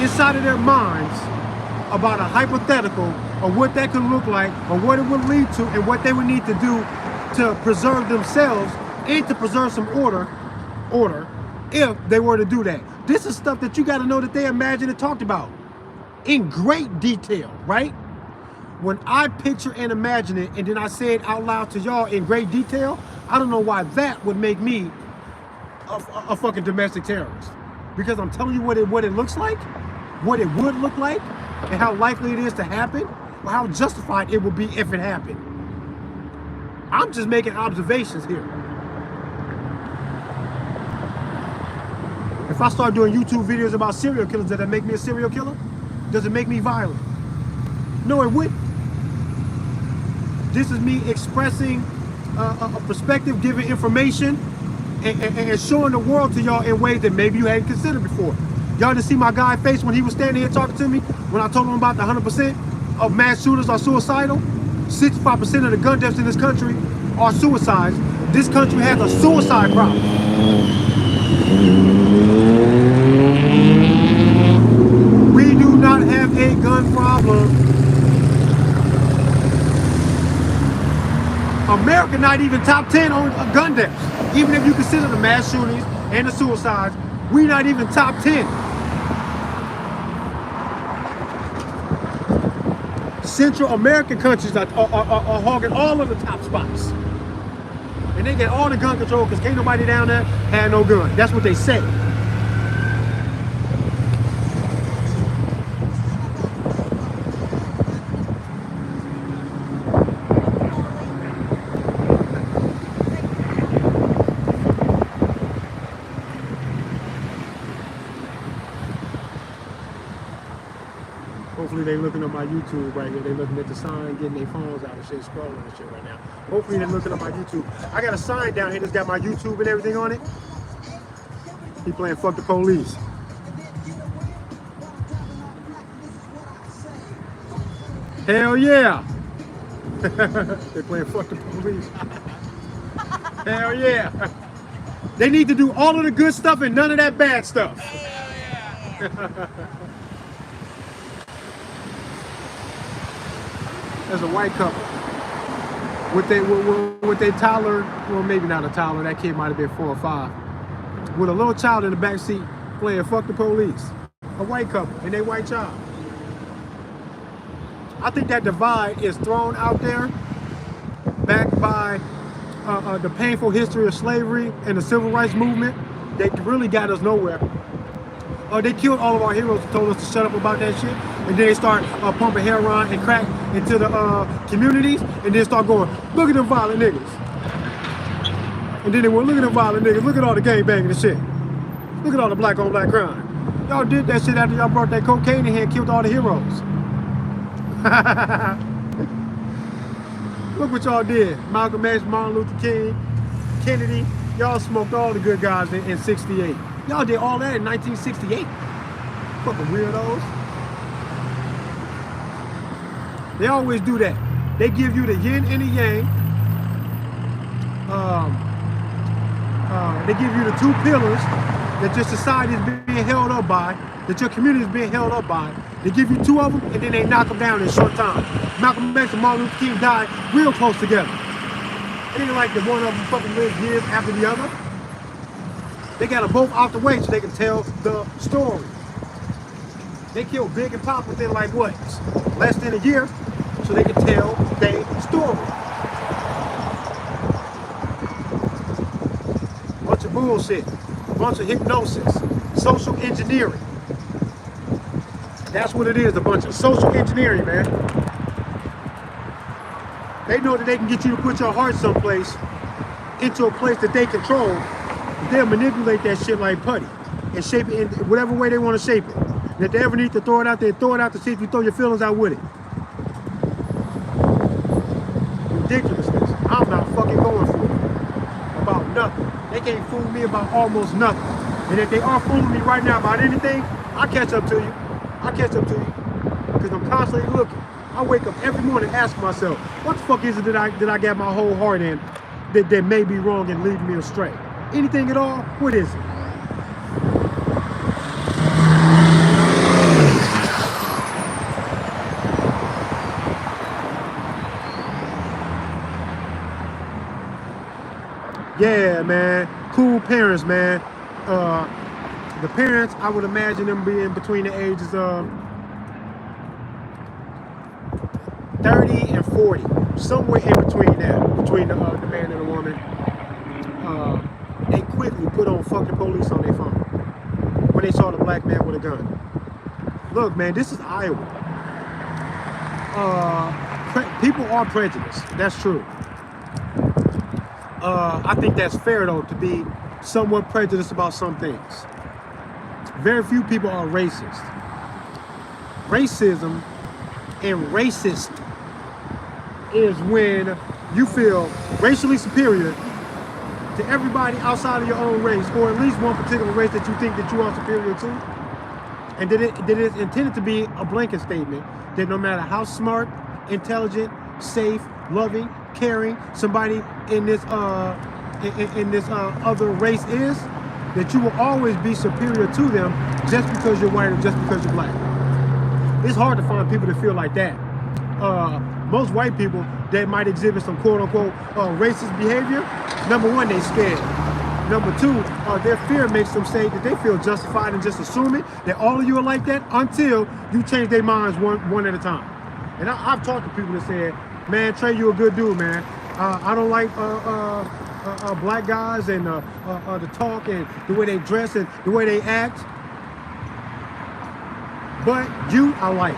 [SPEAKER 1] inside of their minds about a hypothetical or what that could look like or what it would lead to and what they would need to do to preserve themselves and to preserve some order if they were to do that. This is stuff that you got to know that they imagined and talked about in great detail, right? When I picture and imagine it and then I say it out loud to y'all in great detail, I don't know why that would make me a fucking domestic terrorist. Because I'm telling you what it looks like, what it would look like, and how likely it is to happen, or how justified it would be if it happened. I'm just making observations here. If I start doing YouTube videos about serial killers, does that make me a serial killer? Does it make me violent? No, it wouldn't. This is me expressing a perspective, giving information, and showing the world to y'all in ways that maybe you hadn't considered before. Y'all didn't see my guy face when he was standing here talking to me, when I told him about the 100% of mass shooters are suicidal. 65% of the gun deaths in this country are suicides. This country has a suicide problem. We do not have a gun problem. America not even top 10 on gun deaths. Even if you consider the mass shootings and the suicides, we not even top 10. Central American countries are hogging all of the top spots. And they get all the gun control because can't nobody down there have no gun. That's what they say. Hopefully they looking at my YouTube right here. They looking at the sign, getting their phones out and shit, scrolling and shit right now. Hopefully they're looking at my YouTube. I got a sign down here that's got my YouTube and everything on it. He playing fuck the police. Hell yeah. They're playing fuck the police. Hell yeah. They need to do all of the good stuff and none of that bad stuff. Hell yeah. There's a white couple with their toddler, well maybe not a toddler, that kid might have been 4 or 5, with a little child in the back seat playing fuck the police. A white couple and their white child. I think that divide is thrown out there, backed by the painful history of slavery and the civil rights movement that really got us nowhere. They killed all of our heroes and told us to shut up about that shit. And then they start pumping heroin and crack into the communities and then start going, look at them violent niggas. And then they went, look at them violent niggas, look at all the gangbanging and shit. Look at all the black on black crime. Y'all did that shit after y'all brought that cocaine in here and killed all the heroes. Look what y'all did. Malcolm X, Martin Luther King, Kennedy, y'all smoked all the good guys in 68. Y'all did all that in 1968. Fucking weirdos. They always do that. They give you the yin and the yang. They give you the two pillars that your society is being held up by, that your community is being held up by. They give you 2 of them and then they knock them down in a short time. Malcolm X and Martin Luther King died real close together. It ain't like the one of them fucking lived years after the other. They got them both out the way so they can tell the story. They killed Big and Pop within like what? Less than a year, so they can tell their story. Bunch of bullshit, bunch of hypnosis, social engineering. That's what it is, a bunch of social engineering, man. They know that they can get you to put your heart someplace, into a place that they control. They'll manipulate that shit like putty. and shape it in whatever way they want to shape it. And if they ever need to throw it out there, throw it out to see if you throw your feelings out with it. Ridiculousness. I'm not fucking going for it. About nothing. They can't fool me about almost nothing. And if they are fooling me right now about anything, I'll catch up to you. I'll catch up to you. Because I'm constantly looking. I wake up every morning asking myself, what the fuck is it that I got my whole heart in that may be wrong and lead me astray? Anything at all? What is it? Yeah, man. Cool parents, man. The parents, I would imagine them being between the ages of 30 and 40. Somewhere in between that, between the man and the woman. They quickly put on "fuck the police" on their phone when they saw the black man with a gun. Look, man, this is Iowa. People are prejudiced. That's true. I think that's fair, though, to be somewhat prejudiced about some things. Very few people are racist. Racism and racist is when you feel racially superior to everybody outside of your own race, or at least one particular race that you think that you are superior to. And that it's intended to be a blanket statement that no matter how smart, intelligent, safe, loving, caring somebody in this other race is, that you will always be superior to them just because you're white or just because you're black. It's hard to find people that feel like that. Most white people that might exhibit some quote-unquote racist behavior, number one, they scared. Number two, their fear makes them say that they feel justified in just assuming that all of you are like that until you change their minds one at a time. And I've talked to people that said, man, Trey, you a good dude, man. I don't like black guys and the talk and the way they dress and the way they act. But you, I like.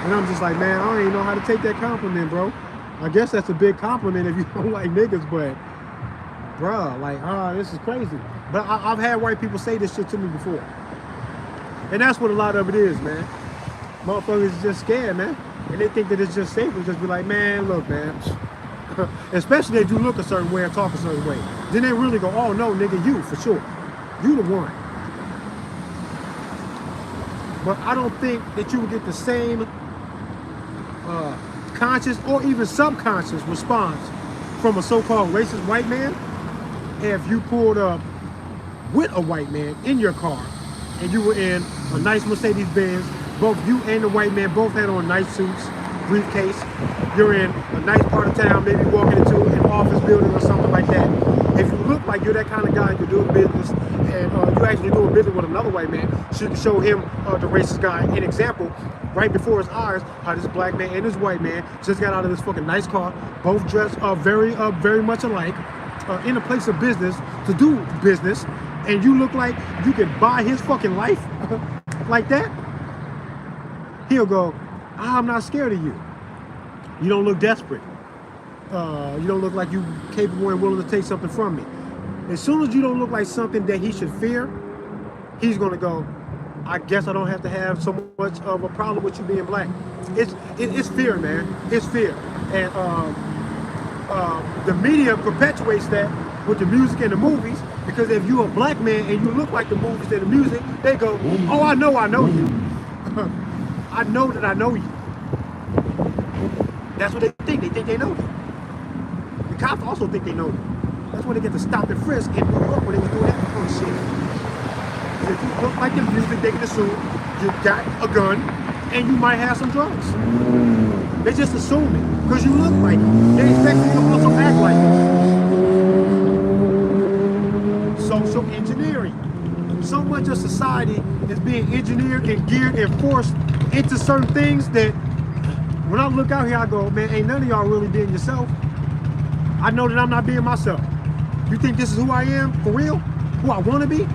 [SPEAKER 1] And I'm just like, man, I don't even know how to take that compliment, bro. I guess that's a big compliment if you don't like niggas, but bruh, like, this is crazy. But I've had white people say this shit to me before. And that's what a lot of it is, man. Motherfuckers is just scared, man. And they think that it's just safe to just be like, man, look, man. Especially if you look a certain way and talk a certain way. Then they really go, oh no, nigga, you, for sure. You the one. But I don't think that you would get the same conscious or even subconscious response from a so-called racist white man if you pulled up with a white man in your car and you were in a nice Mercedes-Benz. Both you and the white man both had on nice suits, briefcase. You're in a nice part of town, maybe walking into an office building or something like that. If you look like you're that kind of guy, you're doing business, and you actually doing business with another white man, so you can show him, the racist guy, an example, right before his eyes, how this black man and this white man just got out of this fucking nice car, both dressed very much alike, in a place of business to do business, and you look like you could buy his fucking life like that, he'll go, I'm not scared of you. You don't look desperate. You don't look like you capable and willing to take something from me. As soon as you don't look like something that he should fear, he's gonna go, I guess I don't have to have so much of a problem with you being black. It's fear, man. It's fear. And the media perpetuates that with the music and the movies, because if you're a black man and you look like the movies and the music, they go, oh, I know you. I know that I know you. That's what they think. They think they know you. The cops also think they know you. That's when they get to stop and frisk in New York when they was doing that kind of shit. If you look like the music, they can assume you got a gun and you might have some drugs. They just assume it because you look like it. They expect you to also act like it. Social engineering. So much of society is being engineered and geared and forced into certain things that when I look out here, I go, man, ain't none of y'all really being yourself. I know that I'm not being myself. You think this is who I am, for real? Who I want to be?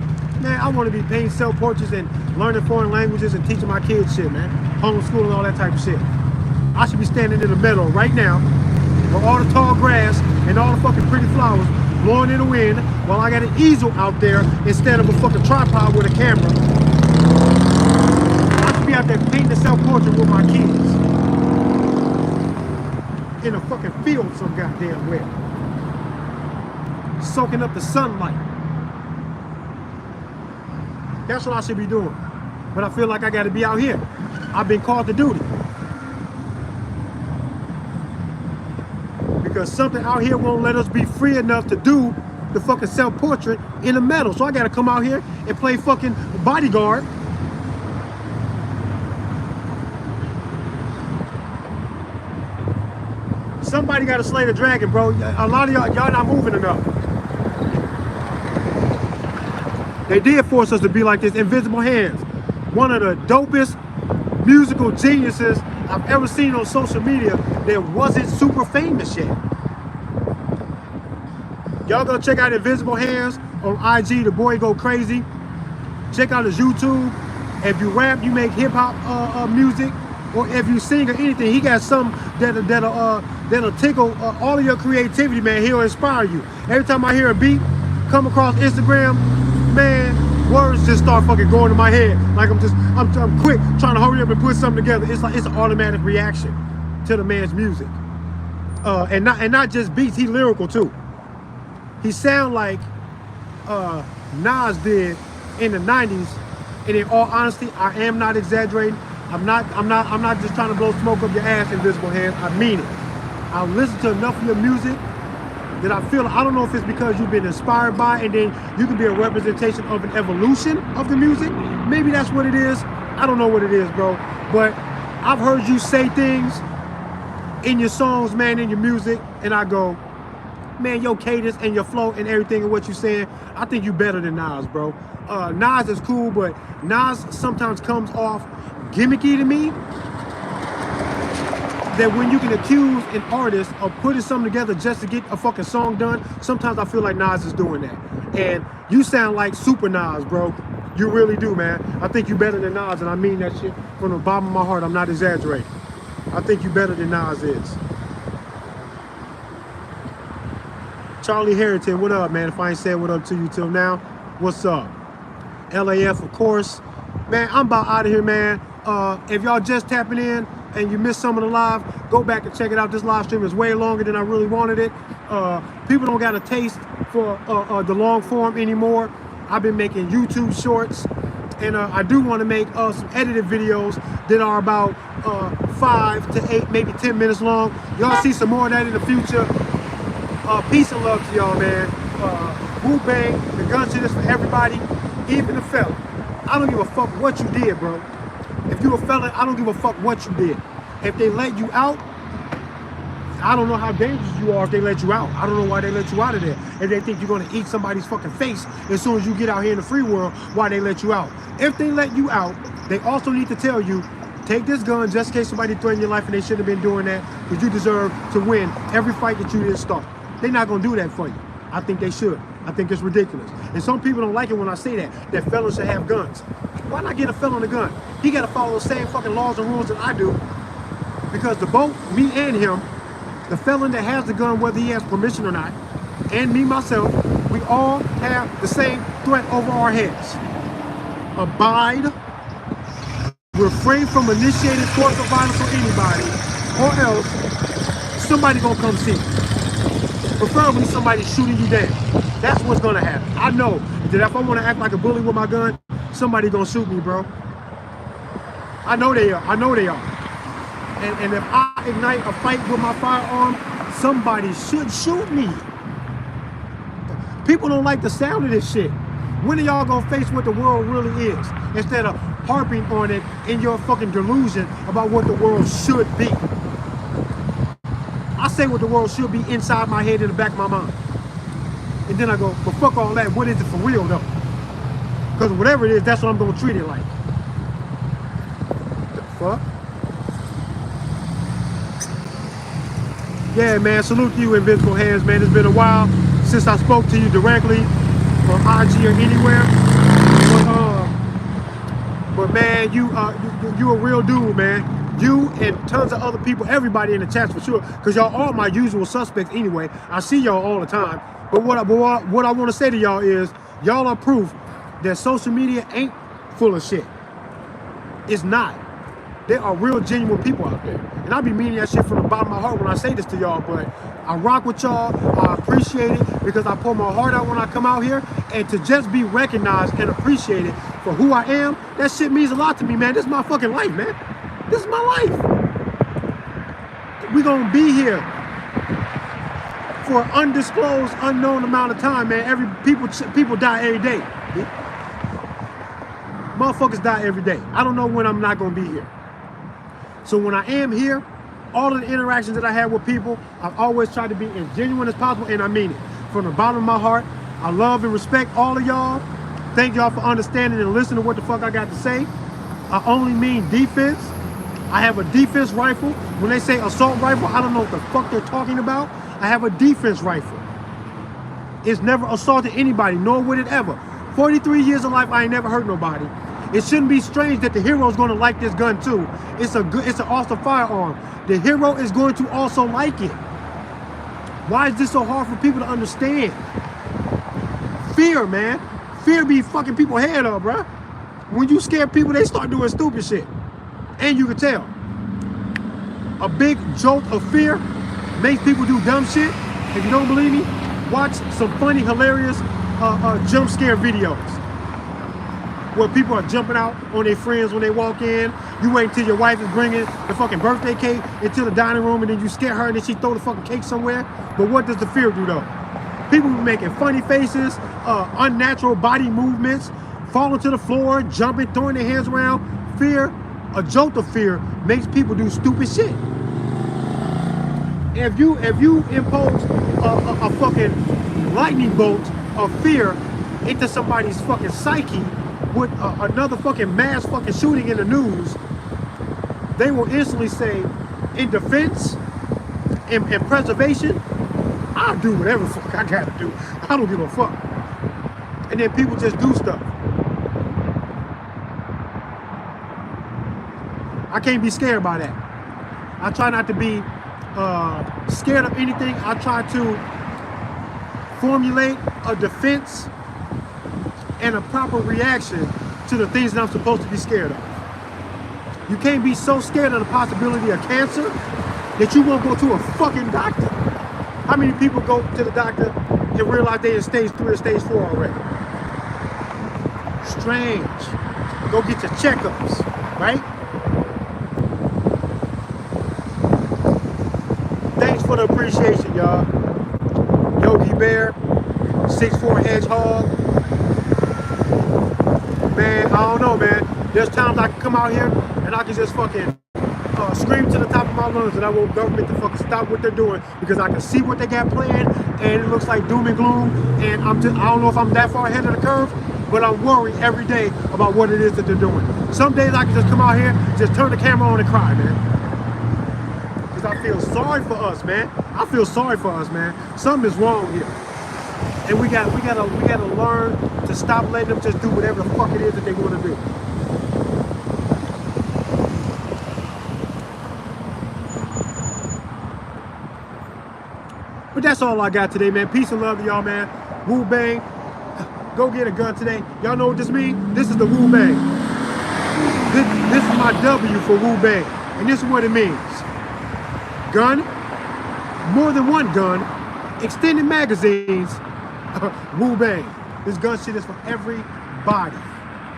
[SPEAKER 1] Man, I want to be painting self-portraits and learning foreign languages and teaching my kids shit, man. Homeschooling, all that type of shit. I should be standing in the meadow right now where all the tall grass and all the fucking pretty flowers blowing in the wind while I got an easel out there instead of a fucking tripod with a camera. I could be out there painting a self-portrait with my kids in a fucking field some goddamn way, soaking up the sunlight. That's what I should be doing. But I feel like I gotta be out here. I've been called to duty. Because something out here won't let us be free enough to do the fucking self-portrait in the metal. So I gotta come out here and play fucking bodyguard. Somebody gotta slay the dragon, bro. A lot of y'all not moving enough. They did force us to be like this. Invisible Hands, one of the dopest musical geniuses I've ever seen on social media that wasn't super famous yet. Y'all go check out Invisible Hands on IG. The boy go crazy. Check out his YouTube. If you rap, you make hip hop music, or if you sing or anything, he got something that'll tickle all of your creativity, man. He'll inspire you. Every time I hear a beat come across Instagram, man, words just start fucking going to my head. Like I'm quick trying to hurry up and put something together. It's like it's an automatic reaction to the man's music, and not just beats. He lyrical too. He sound like Nas did in the '90s. And in all honesty, I am not exaggerating. I'm not just trying to blow smoke up your ass, Invisible Hands. I mean it. I listen to enough of your music that I feel, I don't know if it's because you've been inspired by it, and then you can be a representation of an evolution of the music. Maybe that's what it is. I don't know what it is, bro. But I've heard you say things in your songs, man, in your music, and I go, man, your cadence and your flow and everything and what you're saying, I think you better than Nas, bro. Nas is cool, but Nas sometimes comes off gimmicky to me. That when you can accuse an artist of putting something together just to get a fucking song done, sometimes I feel like Nas is doing that. And you sound like super Nas, bro. You really do, man. I think you better than Nas, and I mean that shit from the bottom of my heart. I'm not exaggerating. I think you better than Nas is. Charlie Harrington, what up, man? If I ain't said what up to you till now, what's up? LAF, of course. Man, I'm about out of here, man. If y'all just tapping in and you missed some of the live, go back and check it out. This live stream is way longer than I really wanted it. People don't got a taste for the long form anymore. I've been making YouTube shorts, and I do want to make some edited videos that are about 5 to 8, maybe 10 minutes long. Y'all see some more of that in the future. Peace and love to y'all, man. Wu Bang, the gun shit is for everybody, even the fella. I don't give a fuck what you did, bro. If you a fella, I don't give a fuck what you did. If they let you out, I don't know how dangerous you are if they let you out. I don't know why they let you out of there. If they think you're gonna eat somebody's fucking face as soon as you get out here in the free world, why they let you out. If they let you out, they also need to tell you, take this gun just in case somebody threatened your life, and they shouldn't have been doing that, because you deserve to win every fight that you didn't start. They're not gonna do that for you. I think they should. I think it's ridiculous. And some people don't like it when I say that felons should have guns. Why not get a felon a gun? He gotta follow the same fucking laws and rules that I do. Because the both, me and him, the felon that has the gun, whether he has permission or not, and me, myself, we all have the same threat over our heads. Abide, refrain from initiating force of violence on anybody, or else somebody gonna come see you. Preferably somebody shooting you down. That's what's gonna happen. I know that if I wanna act like a bully with my gun, somebody gonna shoot me, bro. I know they are. I know they are. And if I ignite a fight with my firearm, somebody should shoot me. People don't like the sound of this shit. When are y'all gonna face what the world really is, instead of harping on it in your fucking delusion about what the world should be? I say what the world should be inside my head, in the back of my mind. And then I go, but fuck all that, what is it for real though? Because whatever it is, that's what I'm gonna treat it like. The fuck? Yeah, man, salute to you, Invisible Hands, man. It's been a while since I spoke to you directly on IG or anywhere. But man, you a real dude, man. you and tons of other people, everybody in the chats for sure, because y'all are my usual suspects anyway. I see y'all all the time. But what I want to say to y'all is, y'all are proof that social media ain't full of shit. It's not. There are real, genuine people out there. And I be meaning that shit from the bottom of my heart when I say this to y'all, but I rock with y'all. I appreciate it because I pour my heart out when I come out here. And to just be recognized and appreciated for who I am, that shit means a lot to me, man. This is my fucking life, man. This is my life. We gonna be here for an undisclosed, unknown amount of time, man. People die every day. Motherfuckers die every day. I don't know when I'm not gonna be here. So when I am here, all of the interactions that I have with people, I've always tried to be as genuine as possible, and I mean it. From the bottom of my heart, I love and respect all of y'all. Thank y'all for understanding and listening to what the fuck I got to say. I only mean defense. I have a defense rifle. When they say assault rifle, I don't know what the fuck they're talking about. I have a defense rifle. It's never assaulted anybody, nor would it ever. 43 years of life, I ain't never hurt nobody. It shouldn't be strange that the hero is going to like this gun too. It's an awesome firearm. The hero is going to also like it. Why is this so hard for people to understand? Fear, man. Fear be fucking people's head up, bruh. When you scare people, they start doing stupid shit. And you can tell. A big jolt of fear makes people do dumb shit. If you don't believe me, watch some funny, hilarious jump scare videos where people are jumping out on their friends when they walk in. You wait until your wife is bringing the fucking birthday cake into the dining room, and then you scare her and then she throw the fucking cake somewhere. But what does the fear do though? People be making funny faces, unnatural body movements, falling to the floor, jumping, throwing their hands around. Fear, a jolt of fear, makes people do stupid shit. If you impose a fucking lightning bolt of fear into somebody's fucking psyche with another fucking mass fucking shooting in the news, they will instantly say, in defense and preservation, I'll do whatever the fuck I gotta do. I don't give a fuck. And then people just do stuff. I can't be scared by that. I try not to be scared of anything. I try to formulate a defense and a proper reaction to the things that I'm supposed to be scared of. You can't be so scared of the possibility of cancer that you won't go to a fucking doctor. How many people go to the doctor and realize they're in stage 3 or stage 4 already? Strange. Go get your checkups, right? Thanks for the appreciation, y'all. Yogi Bear, 6'4" Hedgehog. Man, I don't know, man. There's times I can come out here and I can just fucking scream to the top of my lungs, and I want government to fucking stop what they're doing, because I can see what they got planned, and it looks like doom and gloom, and I don't know if I'm that far ahead of the curve, but I'm worried every day about what it is that they're doing. Some days I can just come out here, just turn the camera on and cry, man. Because I feel sorry for us, man. I feel sorry for us, man. Something is wrong here. And we gotta learn to stop letting them just do whatever the fuck it is that they want to do. But that's all I got today, man. Peace and love to y'all, man. Woo bang. Go get a gun today. Y'all know what this means? This is the woo bang. This is my W for woo bang. And this is what it means. Gun, more than one gun, extended magazines, woo bang. This gun shit is for everybody.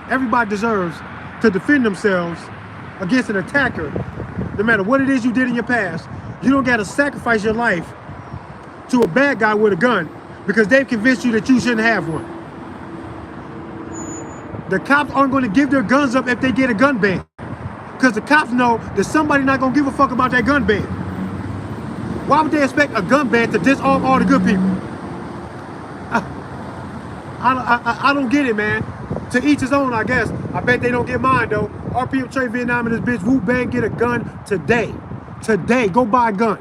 [SPEAKER 1] Everybody deserves to defend themselves against an attacker. No matter what it is you did in your past, you don't gotta sacrifice your life to a bad guy with a gun because they've convinced you that you shouldn't have one. The cops aren't going to give their guns up if they get a gun ban, because the cops know that somebody's not going to give a fuck about that gun ban. Why would they expect a gun ban to disarm all the good people? I don't get it, man. To each his own, I guess. I bet they don't get mine, though. RPM Trade Vietnam and this bitch, Wu Bang, get a gun today. Today, go buy a gun.